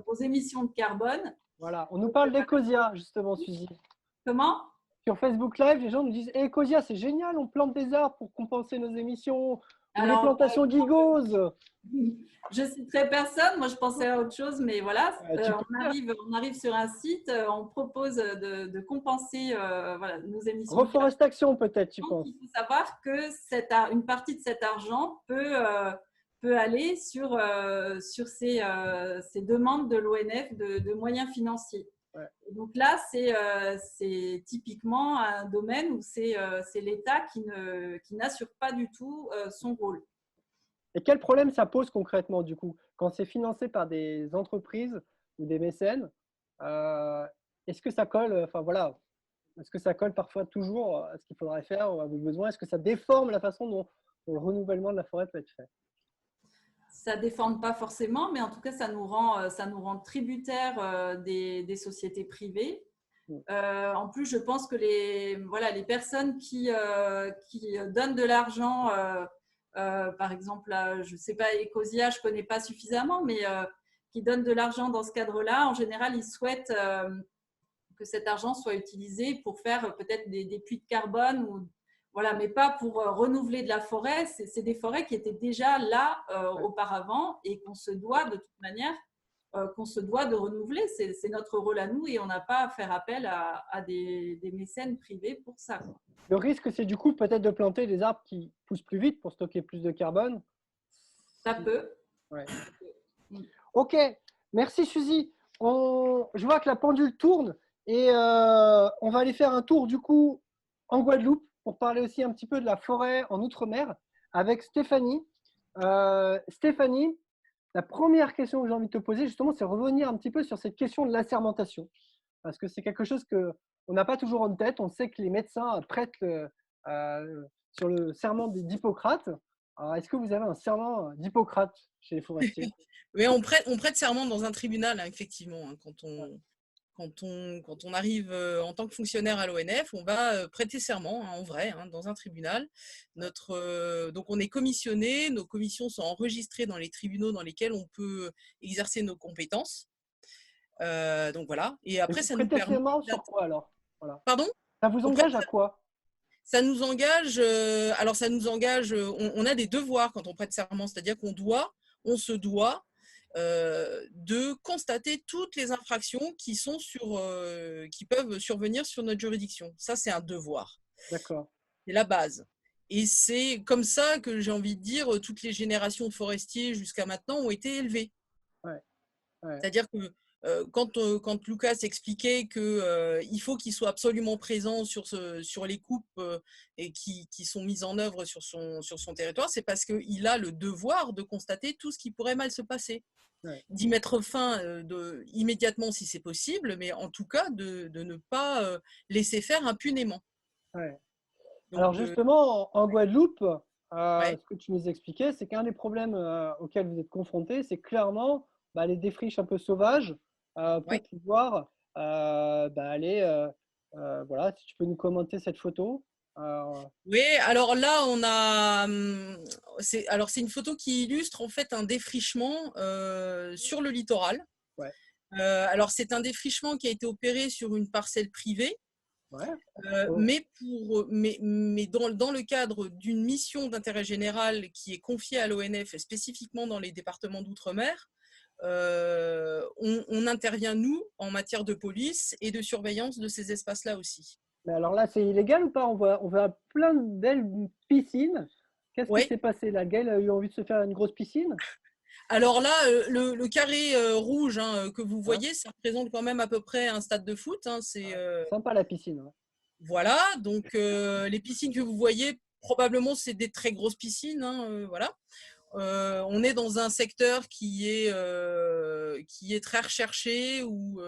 vos émissions de carbone. Voilà, on nous parle d'Ecosia, justement, Suzy. Comment? Sur Facebook Live, les gens nous disent Ecosia, c'est génial, on plante des arbres pour compenser nos émissions. Alors, les plantations gigoses. Je ne citerai personne, moi je pensais à autre chose, mais voilà, on arrive sur un site, on propose de compenser nos émissions. Reforestation peut-être, tu penses? Il faut savoir que une partie de cet argent peut aller sur ces demandes de l'ONF de moyens financiers. Ouais. Donc là, c'est typiquement un domaine où c'est l'État qui n'assure pas du tout son rôle. Et quel problème ça pose concrètement du coup quand c'est financé par des entreprises ou des mécènes? Est-ce que ça colle? Enfin voilà, Est-ce que ça colle parfois toujours à ce qu'il faudrait faire ou à vos besoins? Est-ce que ça déforme la façon dont le renouvellement de la forêt peut être fait? Ça ne déforme pas forcément, mais en tout cas, ça nous rend tributaires des sociétés privées. En plus, je pense que les personnes qui donnent de l'argent, par exemple, je ne sais pas, Ecosia, je ne connais pas suffisamment, mais qui donnent de l'argent dans ce cadre-là, en général, ils souhaitent que cet argent soit utilisé pour faire peut-être des puits de carbone, voilà, mais pas pour renouveler de la forêt. C'est des forêts qui étaient déjà là auparavant et qu'on se doit de toute manière de renouveler. C'est notre rôle à nous et on n'a pas à faire appel à des mécènes privés pour ça. Le risque, c'est du coup peut-être de planter des arbres qui poussent plus vite pour stocker plus de carbone. Ça peut. Ouais. Ok, merci Suzy. Je vois que la pendule tourne et on va aller faire un tour du coup en Guadeloupe pour parler aussi un petit peu de la forêt en Outre-mer avec Stéphanie. Stéphanie, la première question que j'ai envie de te poser, justement, c'est revenir un petit peu sur cette question de l'assermentation. Parce que c'est quelque chose qu'on n'a pas toujours en tête. On sait que les médecins prêtent sur le serment d'Hippocrate. Alors, est-ce que vous avez un serment d'Hippocrate chez les forestiers? Oui, on prête serment dans un tribunal, hein, effectivement. Hein, quand on arrive en tant que fonctionnaire à l'ONF, on va prêter serment, hein, en vrai, hein, dans un tribunal. Donc, on est commissionné, nos commissions sont enregistrées dans les tribunaux dans lesquels on peut exercer nos compétences. Donc, voilà. Et après, ça nous permet… serment sur quoi, alors? Voilà. Pardon? Ça vous engage à quoi? Ça nous engage… on a des devoirs quand on prête serment, c'est-à-dire on se doit de constater toutes les infractions qui peuvent survenir sur notre juridiction. Ça, c'est un devoir. D'accord. C'est la base. Et c'est comme ça que j'ai envie de dire, toutes les générations de forestiers jusqu'à maintenant ont été élevées. Ouais. C'est-à-dire que quand Lucas expliquait qu'il faut qu'il soit absolument présent sur les coupes et qui sont mises en œuvre sur son territoire, c'est parce qu'il a le devoir de constater tout ce qui pourrait mal se passer. Ouais. D'y mettre fin immédiatement si c'est possible, mais en tout cas de ne pas laisser faire impunément. Ouais. Donc, alors justement, en Guadeloupe, ouais. Ce que tu nous expliquais, c'est qu'un des problèmes auxquels vous êtes confrontés, c'est clairement les défriches un peu sauvages pour pouvoir aller… voilà, si tu peux nous commenter cette photo. Oui, alors là, c'est une photo qui illustre en fait un défrichement sur le littoral. Ouais. Alors, c'est un défrichement qui a été opéré sur une parcelle privée, mais dans le cadre d'une mission d'intérêt général qui est confiée à l'ONF, spécifiquement dans les départements d'outre-mer. On intervient, nous, en matière de police et de surveillance de ces espaces-là aussi. Mais alors là, c'est illégal ou pas? On voit plein de belles piscines. Qu'est-ce qui s'est passé là? Gaël a eu envie de se faire une grosse piscine? Alors là, le carré rouge que vous voyez, ça représente quand même à peu près un stade de foot. Hein, c'est sympa la piscine. Ouais. Voilà, donc les piscines que vous voyez, probablement, c'est des très grosses piscines. Hein, voilà. On est dans un secteur qui est très recherché, où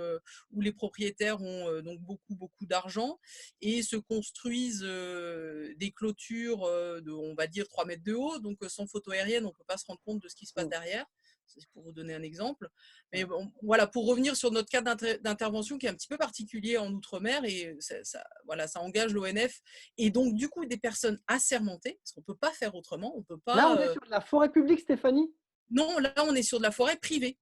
les propriétaires ont donc beaucoup d'argent et se construisent des clôtures de, on va dire, 3 mètres de haut. Donc, sans photo aérienne, on ne peut pas se rendre compte de ce qui se passe derrière. C'est pour vous donner un exemple. Mais bon, voilà, pour revenir sur notre cas d'intervention qui est un petit peu particulier en Outre-mer, et ça engage l'ONF et donc du coup des personnes assermentées, parce qu'on ne peut pas faire autrement. On peut pas, là, on est sur de la forêt publique, Stéphanie? Non, là, on est sur de la forêt privée.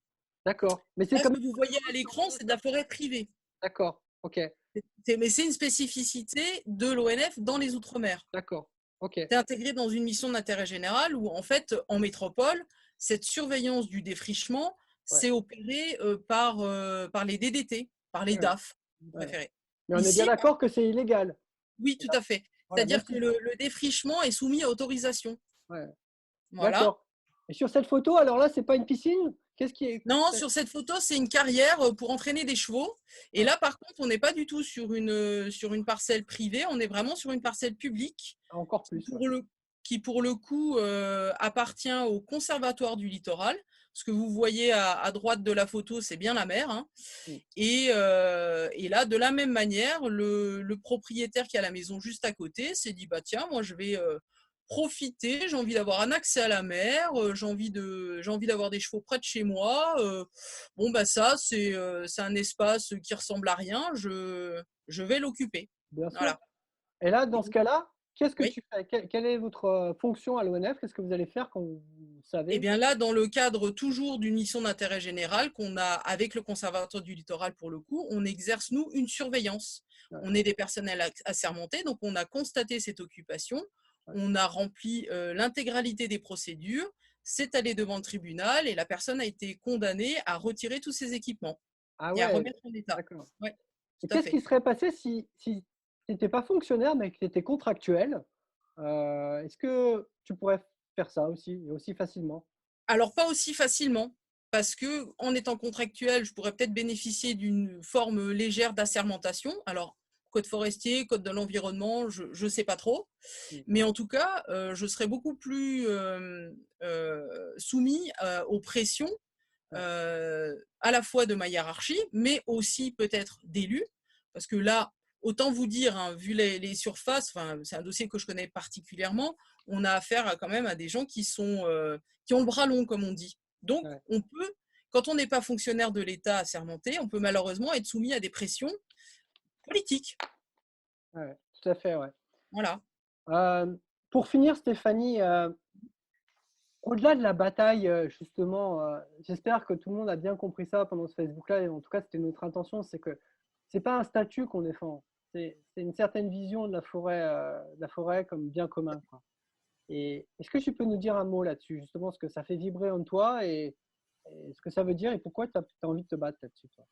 D'accord. Mais c'est comme vous voyez à l'écran, c'est de la forêt privée. D'accord, ok. Mais c'est une spécificité de l'ONF dans les Outre-mer. D'accord, ok. C'est intégré dans une mission d'intérêt général où, en fait, en métropole, cette surveillance du défrichement, c'est opéré par les DDT, par les DAF, vous préférez. Mais on est bien d'accord que c'est illégal. Oui, tout à fait. C'est-à-dire que le défrichement est soumis à autorisation. Ouais. Voilà. D'accord. Et sur cette photo, alors là, c'est pas une piscine? Qu'est-ce qui est… Non, sur cette photo, c'est une carrière pour entraîner des chevaux. Et là, par contre, on n'est pas du tout sur une parcelle privée, on est vraiment sur une parcelle publique. Encore plus. qui, pour le coup, appartient au Conservatoire du littoral. Ce que vous voyez à droite de la photo, c'est bien la mer. Hein. Et là, de la même manière, le propriétaire qui a la maison juste à côté s'est dit, bah tiens, moi je vais profiter, j'ai envie d'avoir un accès à la mer, j'ai envie d'avoir des chevaux près de chez moi. Bon, bah ça, c'est un espace qui ressemble à rien, je vais l'occuper. Bien sûr. Voilà. Et là, dans ce cas-là, qu'est-ce que Oui. tu fais? Quelle est votre fonction à l'ONF? Qu'est-ce que vous allez faire quand vous savez? Eh bien là, dans le cadre toujours d'une mission d'intérêt général qu'on a avec le Conservatoire du littoral pour le coup, on exerce, nous, une surveillance. Ouais. On est des personnels assermentés, donc on a constaté cette occupation, on a rempli l'intégralité des procédures, c'est allé devant le tribunal et la personne a été condamnée à retirer tous ses équipements Ah et à ouais, remettre en état. d'accord. Ouais, Et tout à qu'est-ce fait. qui serait passé si tu n'étais pas fonctionnaire, mais que tu étais contractuel? Est-ce que tu pourrais faire ça aussi, et aussi facilement? Alors, pas aussi facilement, parce qu'en étant contractuel, je pourrais peut-être bénéficier d'une forme légère d'assermentation. Alors, code forestier, code de l'environnement, je ne sais pas trop. Mais en tout cas, je serais beaucoup plus soumis aux pressions, à la fois de ma hiérarchie, mais aussi peut-être d'élus. Parce que là, autant vous dire, hein, vu les surfaces, c'est un dossier que je connais particulièrement, on a affaire quand même à des gens qui ont le bras long, comme on dit. Donc, on peut, quand on n'est pas fonctionnaire de l'État assermenté, on peut malheureusement être soumis à des pressions politiques. Ouais, tout à fait, ouais. Voilà. Pour finir, Stéphanie, au-delà de la bataille, justement, j'espère que tout le monde a bien compris ça pendant ce Facebook-là, et en tout cas, c'était notre intention, c'est que c'est pas un statut qu'on défend, c'est une certaine vision de la forêt comme bien commun, quoi. Et est-ce que tu peux nous dire un mot là-dessus, justement, ce que ça fait vibrer en toi et ce que ça veut dire et pourquoi tu as envie de te battre là-dessus, toi?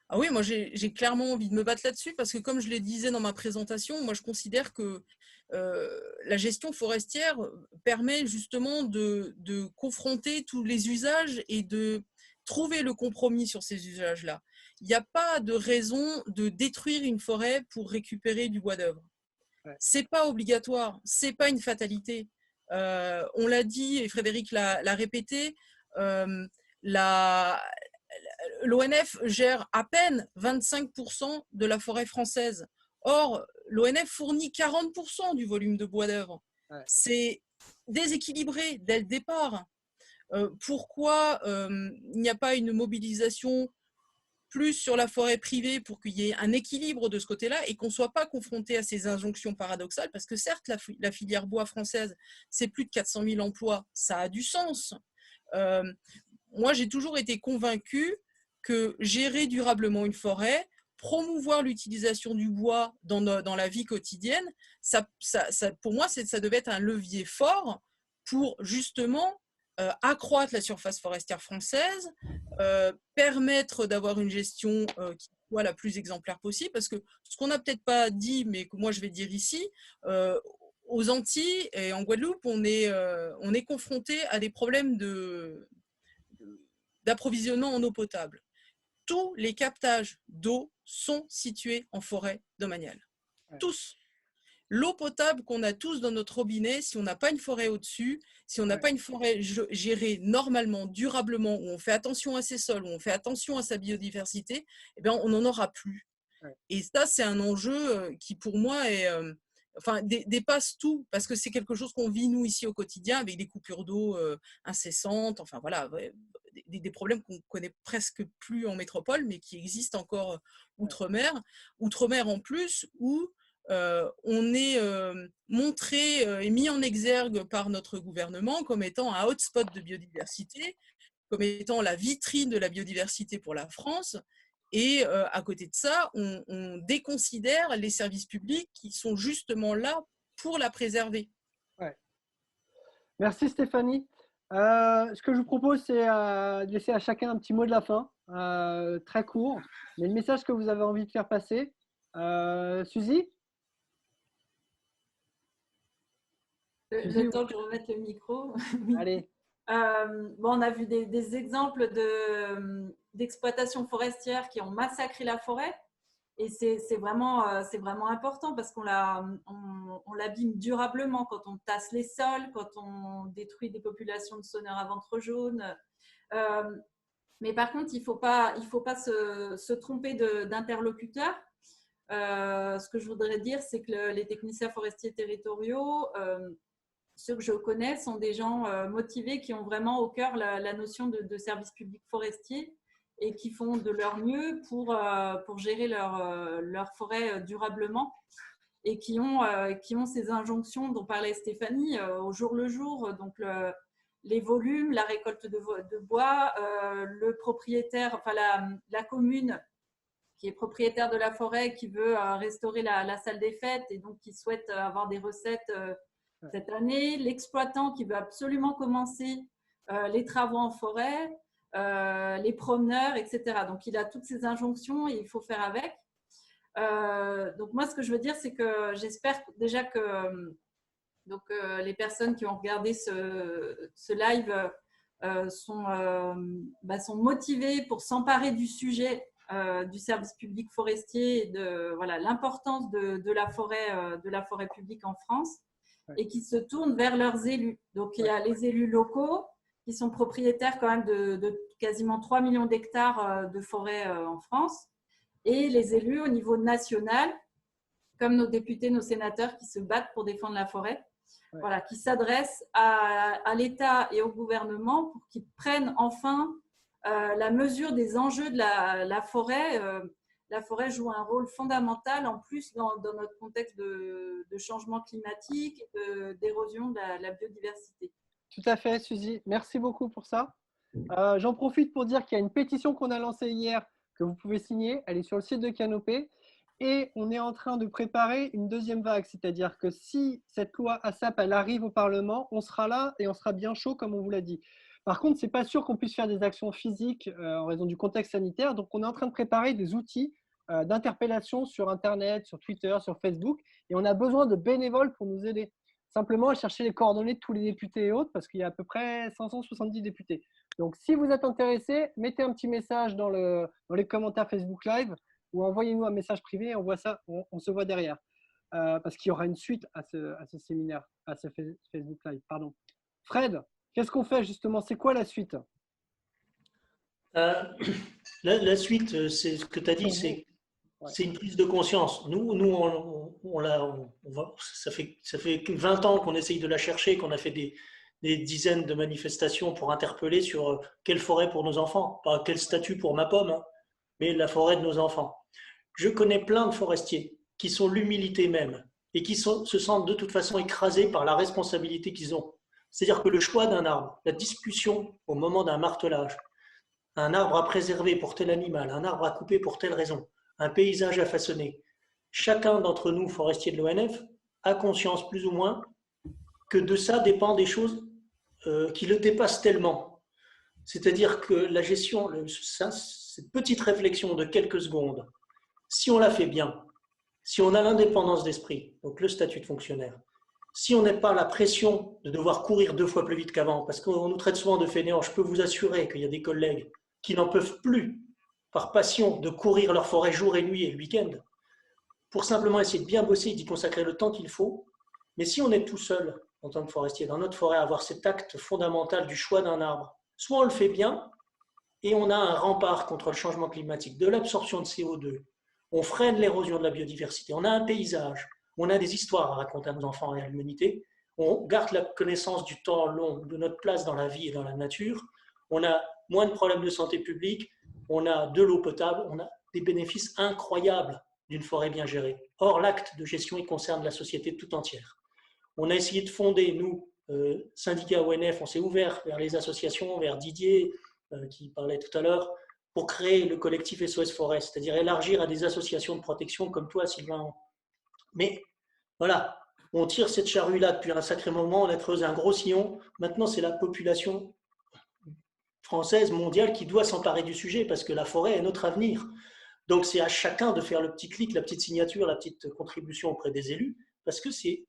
Ah oui, moi j'ai clairement envie de me battre là-dessus parce que comme je le disais dans ma présentation, moi je considère que la gestion forestière permet justement de confronter tous les usages et de trouver le compromis sur ces usages-là. Il n'y a pas de raison de détruire une forêt pour récupérer du bois d'œuvre. Ouais. C'est pas obligatoire, c'est pas une fatalité. On l'a dit et Frédéric l'a répété, l'ONF gère à peine 25% de la forêt française. Or, l'ONF fournit 40% du volume de bois d'œuvre. Ouais. C'est déséquilibré dès le départ. Pourquoi il n'y a pas une mobilisation plus sur la forêt privée pour qu'il y ait un équilibre de ce côté-là et qu'on ne soit pas confronté à ces injonctions paradoxales? Parce que certes, la filière bois française, c'est plus de 400 000 emplois, ça a du sens. Moi, j'ai toujours été convaincue que gérer durablement une forêt, promouvoir l'utilisation du bois dans la vie quotidienne, pour moi, ça devait être un levier fort pour justement accroître la surface forestière française, permettre d'avoir une gestion qui soit la plus exemplaire possible, parce que ce qu'on n'a peut-être pas dit, mais que moi je vais dire ici, aux Antilles et en Guadeloupe, on est confronté à des problèmes d'approvisionnement en eau potable. Tous les captages d'eau sont situés en forêt domaniale. Ouais. Tous. L'eau potable qu'on a tous dans notre robinet, si on n'a pas une forêt au-dessus, si on n'a pas une forêt gérée normalement, durablement, où on fait attention à ses sols, où on fait attention à sa biodiversité, eh bien, on n'en aura plus. Ouais. Et ça, c'est un enjeu qui, pour moi, dépasse tout, parce que c'est quelque chose qu'on vit, nous, ici, au quotidien, avec des coupures d'eau incessantes, enfin, voilà, des problèmes qu'on ne connaît presque plus en métropole, mais qui existent encore outre-mer. Outre-mer, en plus, où on est montré et mis en exergue par notre gouvernement comme étant un hotspot de biodiversité, comme étant la vitrine de la biodiversité pour la France. Et à côté de ça, on déconsidère les services publics qui sont justement là pour la préserver. Ouais. Merci Stéphanie. Ce que je vous propose, c'est de laisser à chacun un petit mot de la fin, très court, mais le message que vous avez envie de faire passer. Suzy ? Le temps que je remette le micro. Allez. On a vu des exemples d'exploitation forestière qui ont massacré la forêt. Et c'est vraiment important parce qu'on l'abîme durablement quand on tasse les sols, quand on détruit des populations de sonneurs à ventre jaune. Mais par contre, il ne faut pas se tromper d'interlocuteur. Ce que je voudrais dire, c'est que les techniciens forestiers territoriaux, ceux que je connais, sont des gens motivés qui ont vraiment au cœur la notion de service public forestier et qui font de leur mieux pour gérer leur forêt durablement et qui ont ces injonctions dont parlait Stéphanie au jour le jour. Donc, les volumes, la récolte de bois, le propriétaire, enfin la commune qui est propriétaire de la forêt, qui veut restaurer la salle des fêtes et donc qui souhaite avoir des recettes cette année, l'exploitant qui veut absolument commencer les travaux en forêt, les promeneurs, etc. Donc, il a toutes ces injonctions et il faut faire avec. Donc, moi, ce que je veux dire, c'est que j'espère déjà que les personnes qui ont regardé ce live sont motivées pour s'emparer du sujet du service public forestier et de l'importance de la forêt publique en France, et qui se tournent vers leurs élus. Donc, il y a les élus locaux qui sont propriétaires quand même de quasiment 3 millions d'hectares de forêt en France, et les élus au niveau national, comme nos députés, nos sénateurs qui se battent pour défendre la forêt, qui s'adressent à l'État et au gouvernement pour qu'ils prennent enfin la mesure des enjeux de la forêt. La forêt joue un rôle fondamental en plus dans notre contexte de changement climatique, d'érosion de la biodiversité. Tout à fait, Suzy. Merci beaucoup pour ça. J'en profite pour dire qu'il y a une pétition qu'on a lancée hier que vous pouvez signer. Elle est sur le site de Canopé. Et on est en train de préparer une deuxième vague. C'est-à-dire que si cette loi ASAP elle arrive au Parlement, on sera là et on sera bien chaud, comme on vous l'a dit. Par contre, ce n'est pas sûr qu'on puisse faire des actions physiques en raison du contexte sanitaire. Donc, on est en train de préparer des outils d'interpellation sur Internet, sur Twitter, sur Facebook. Et on a besoin de bénévoles pour nous aider. Simplement à chercher les coordonnées de tous les députés et autres, parce qu'il y a à peu près 570 députés. Donc, si vous êtes intéressés, mettez un petit message dans les commentaires Facebook Live ou envoyez-nous un message privé, on voit ça, on se voit derrière. Parce qu'il y aura une suite à ce séminaire, à ce Facebook Live. Pardon. Fred, qu'est-ce qu'on fait justement? C'est quoi la suite? La suite, c'est ce que tu as dit, c'est une prise de conscience. Nous ça fait 20 ans qu'on essaye de la chercher, qu'on a fait des dizaines de manifestations pour interpeller sur quelle forêt pour nos enfants, pas quel statut pour ma pomme, hein, mais la forêt de nos enfants. Je connais plein de forestiers qui sont l'humilité même et qui se sentent de toute façon écrasés par la responsabilité qu'ils ont. C'est-à-dire que le choix d'un arbre, la discussion au moment d'un martelage, un arbre à préserver pour tel animal, un arbre à couper pour telle raison, un paysage à façonner. Chacun d'entre nous, forestiers de l'ONF, a conscience plus ou moins que de ça dépend des choses qui le dépassent tellement. C'est-à-dire que la gestion, cette petite réflexion de quelques secondes, si on la fait bien, si on a l'indépendance d'esprit, donc le statut de fonctionnaire, si on n'est pas la pression de devoir courir 2 fois plus vite qu'avant, parce qu'on nous traite souvent de fainéants, je peux vous assurer qu'il y a des collègues qui n'en peuvent plus, par passion, de courir leur forêt jour et nuit et le week-end, pour simplement essayer de bien bosser et d'y consacrer le temps qu'il faut. Mais si on est tout seul, en tant que forestier, dans notre forêt, à avoir cet acte fondamental du choix d'un arbre, soit on le fait bien, et on a un rempart contre le changement climatique, de l'absorption de CO2, on freine l'érosion de la biodiversité, on a un paysage, on a des histoires à raconter à nos enfants et à l'humanité, on garde la connaissance du temps long, de notre place dans la vie et dans la nature, on a moins de problèmes de santé publique, on a de l'eau potable, on a des bénéfices incroyables d'une forêt bien gérée. Or, l'acte de gestion, il concerne la société tout entière. On a essayé de fonder, nous, syndicat ONF, on s'est ouvert vers les associations, vers Didier, qui parlait tout à l'heure, pour créer le collectif SOS Forêt, c'est-à-dire élargir à des associations de protection comme toi, Sylvain. Mais voilà, on tire cette charrue-là depuis un sacré moment, on a creusé un gros sillon. Maintenant, c'est la population française, mondiale, qui doit s'emparer du sujet parce que la forêt est notre avenir. Donc, c'est à chacun de faire le petit clic, la petite signature, la petite contribution auprès des élus, parce que c'est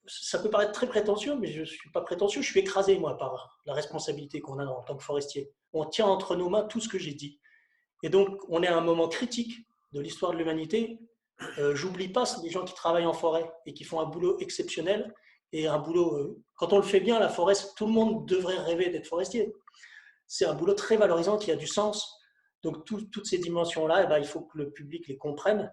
ça peut paraître très prétentieux, mais je ne suis pas prétentieux, je suis écrasé, moi, par la responsabilité qu'on a en tant que forestier. On tient entre nos mains tout ce que j'ai dit. Et donc, on est à un moment critique de l'histoire de l'humanité, j'oublie pas les gens qui travaillent en forêt et qui font un boulot exceptionnel et un boulot, quand on le fait bien, la forêt, tout le monde devrait rêver d'être forestier. C'est un boulot très valorisant qui a du sens. Donc, toutes ces dimensions-là, eh ben, il faut que le public les comprenne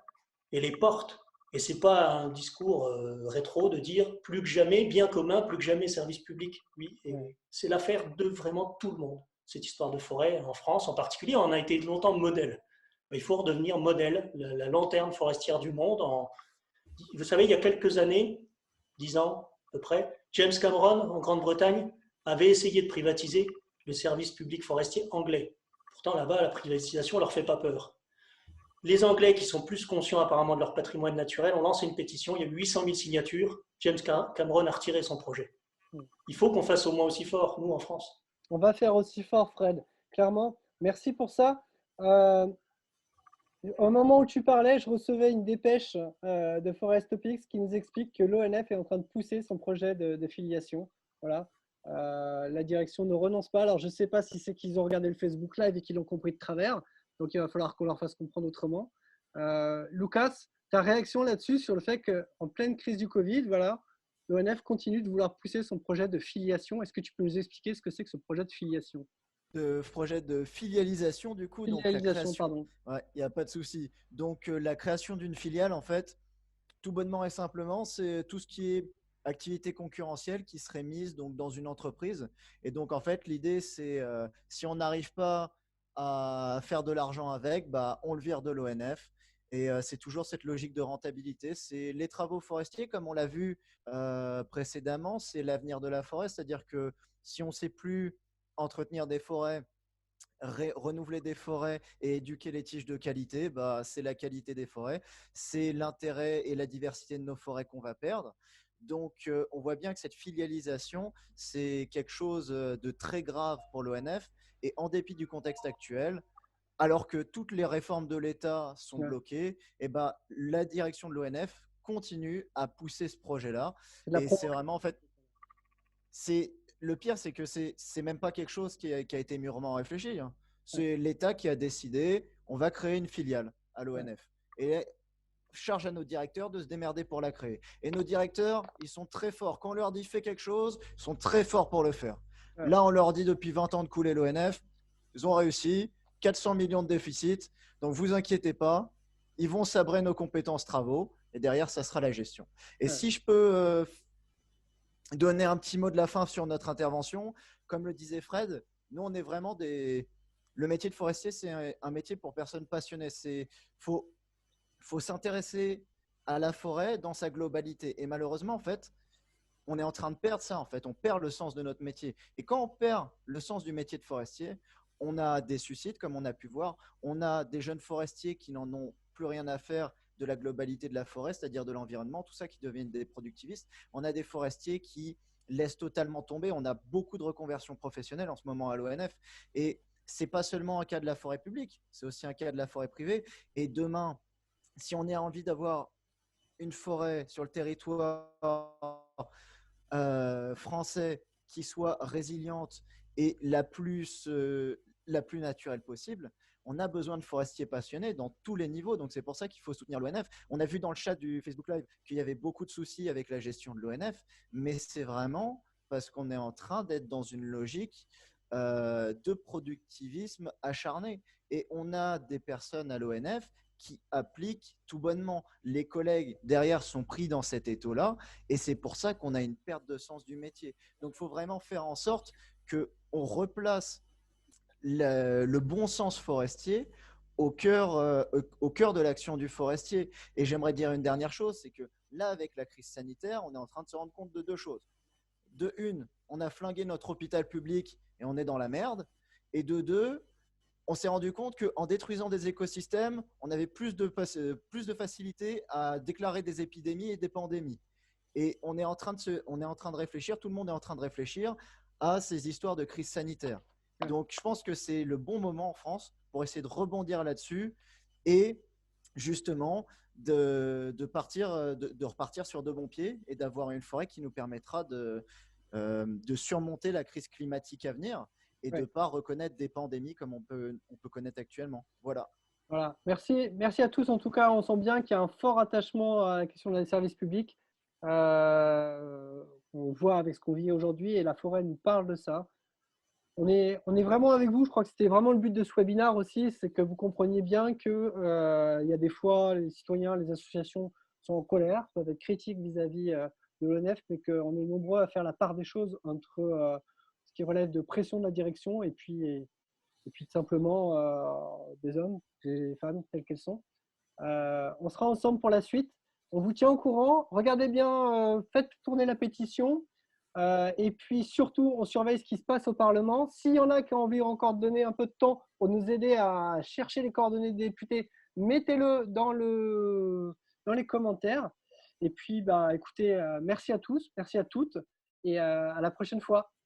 et les porte. Et ce n'est pas un discours rétro de dire plus que jamais bien commun, plus que jamais service public. Oui, c'est l'affaire de vraiment tout le monde. Cette histoire de forêt en France en particulier, on a été longtemps modèle. Il faut redevenir modèle, la lanterne forestière du monde. Vous savez, il y a quelques années, 10 ans à peu près, James Cameron en Grande-Bretagne avait essayé de privatiser le service public forestier anglais. Pourtant, là-bas, la privatisation ne leur fait pas peur. Les Anglais, qui sont plus conscients apparemment de leur patrimoine naturel, ont lancé une pétition, il y a eu 800 000 signatures, James Cameron a retiré son projet. Il faut qu'on fasse au moins aussi fort, nous, en France. On va faire aussi fort, Fred, clairement. Merci pour ça. Au moment où tu parlais, je recevais une dépêche de Forest Topics qui nous explique que l'ONF est en train de pousser son projet de filiation. Voilà. La direction ne renonce pas. Alors, je ne sais pas si c'est qu'ils ont regardé le Facebook Live et qu'ils l'ont compris de travers. Donc, il va falloir qu'on leur fasse comprendre autrement. Lucas, ta réaction là-dessus sur le fait qu'en pleine crise du Covid, voilà, l'ONF continue de vouloir pousser son projet de filiation. Est-ce que tu peux nous expliquer ce que c'est que ce projet de filiation ? De projet de filialisation, du coup. Filialisation, pardon. Ouais, il n'y a pas de souci. Donc, la création d'une filiale, en fait, tout bonnement et simplement, c'est tout ce qui est activité concurrentielle qui serait mise donc, dans une entreprise. Et donc, en fait, l'idée, c'est si on n'arrive pas à faire de l'argent avec, bah, on le vire de l'ONF. Et c'est toujours cette logique de rentabilité. C'est les travaux forestiers, comme on l'a vu précédemment, c'est l'avenir de la forêt. C'est-à-dire que si on ne sait plus entretenir des forêts, renouveler des forêts et éduquer les tiges de qualité, bah, c'est la qualité des forêts, c'est l'intérêt et la diversité de nos forêts qu'on va perdre. Donc, on voit bien que cette filialisation, c'est quelque chose de très grave pour l'ONF. Et en dépit du contexte actuel, alors que toutes les réformes de l'État sont bloquées, et ben, la direction de l'ONF continue à pousser ce projet-là. Et c'est vraiment, en fait, le pire, c'est que c'est même pas quelque chose qui a été mûrement réfléchi. Hein. C'est l'État qui a décidé, on va créer une filiale à l'ONF. Et charge à nos directeurs de se démerder pour la créer. Et nos directeurs, ils sont très forts. Quand on leur dit fais quelque chose, ils sont très forts pour le faire. Là, on leur dit depuis 20 ans de couler l'ONF, ils ont réussi, 400 millions de déficit. Donc, vous inquiétez pas, ils vont sabrer nos compétences travaux et derrière, ça sera la gestion. Et si je peux donner un petit mot de la fin sur notre intervention, comme le disait Fred, nous, on est vraiment le métier de forestier, c'est un métier pour personnes passionnées. Faut s'intéresser à la forêt dans sa globalité. Et malheureusement, en fait, on est en train de perdre ça. En fait, on perd le sens de notre métier. Et quand on perd le sens du métier de forestier, on a des suicides, comme on a pu voir. On a des jeunes forestiers qui n'en ont plus rien à faire de la globalité de la forêt, c'est-à-dire de l'environnement, tout ça qui deviennent des productivistes. On a des forestiers qui laissent totalement tomber. On a beaucoup de reconversions professionnelles en ce moment à l'ONF. Et ce n'est pas seulement un cas de la forêt publique, c'est aussi un cas de la forêt privée. Et demain, si on a envie d'avoir une forêt sur le territoire français qui soit résiliente et la plus naturelle possible, on a besoin de forestiers passionnés dans tous les niveaux. Donc, c'est pour ça qu'il faut soutenir l'ONF. On a vu dans le chat du Facebook Live qu'il y avait beaucoup de soucis avec la gestion de l'ONF, mais c'est vraiment parce qu'on est en train d'être dans une logique de productivisme acharné. Et on a des personnes à l'ONF qui appliquent tout bonnement. Les collègues derrière sont pris dans cet étau-là et c'est pour ça qu'on a une perte de sens du métier. Donc, il faut vraiment faire en sorte qu'on replace le bon sens forestier au cœur de l'action du forestier. Et j'aimerais dire une dernière chose, c'est que là, avec la crise sanitaire, on est en train de se rendre compte de deux choses. De une, on a flingué notre hôpital public et on est dans la merde. Et de deux, on s'est rendu compte qu'en détruisant des écosystèmes, on avait plus de facilité à déclarer des épidémies et des pandémies. Et on est en train de réfléchir, tout le monde est en train de réfléchir à ces histoires de crise sanitaire. Donc, je pense que c'est le bon moment en France pour essayer de rebondir là-dessus et justement de repartir sur de bons pieds et d'avoir une forêt qui nous permettra de surmonter la crise climatique à venir et de ne pas reconnaître des pandémies comme on peut connaître actuellement. Voilà. Voilà. Merci à tous. En tout cas, on sent bien qu'il y a un fort attachement à la question des services publics. On voit avec ce qu'on vit aujourd'hui et la forêt nous parle de ça. On est vraiment avec vous. Je crois que c'était vraiment le but de ce webinaire aussi, c'est que vous compreniez bien qu'il y a des fois, les citoyens, les associations sont en colère, peuvent être critiques vis-à-vis de l'ONF, mais qu'on est nombreux à faire la part des choses entre ce qui relève de pression de la direction et puis tout simplement des hommes, des femmes telles qu'elles sont. On sera ensemble pour la suite. On vous tient au courant. Regardez bien, faites tourner la pétition. Et puis surtout, on surveille ce qui se passe au Parlement. S'il y en a qui ont envie encore de donner un peu de temps pour nous aider à chercher les coordonnées des députés, mettez-le dans les commentaires. Et puis, écoutez, merci à tous, merci à toutes, et à la prochaine fois.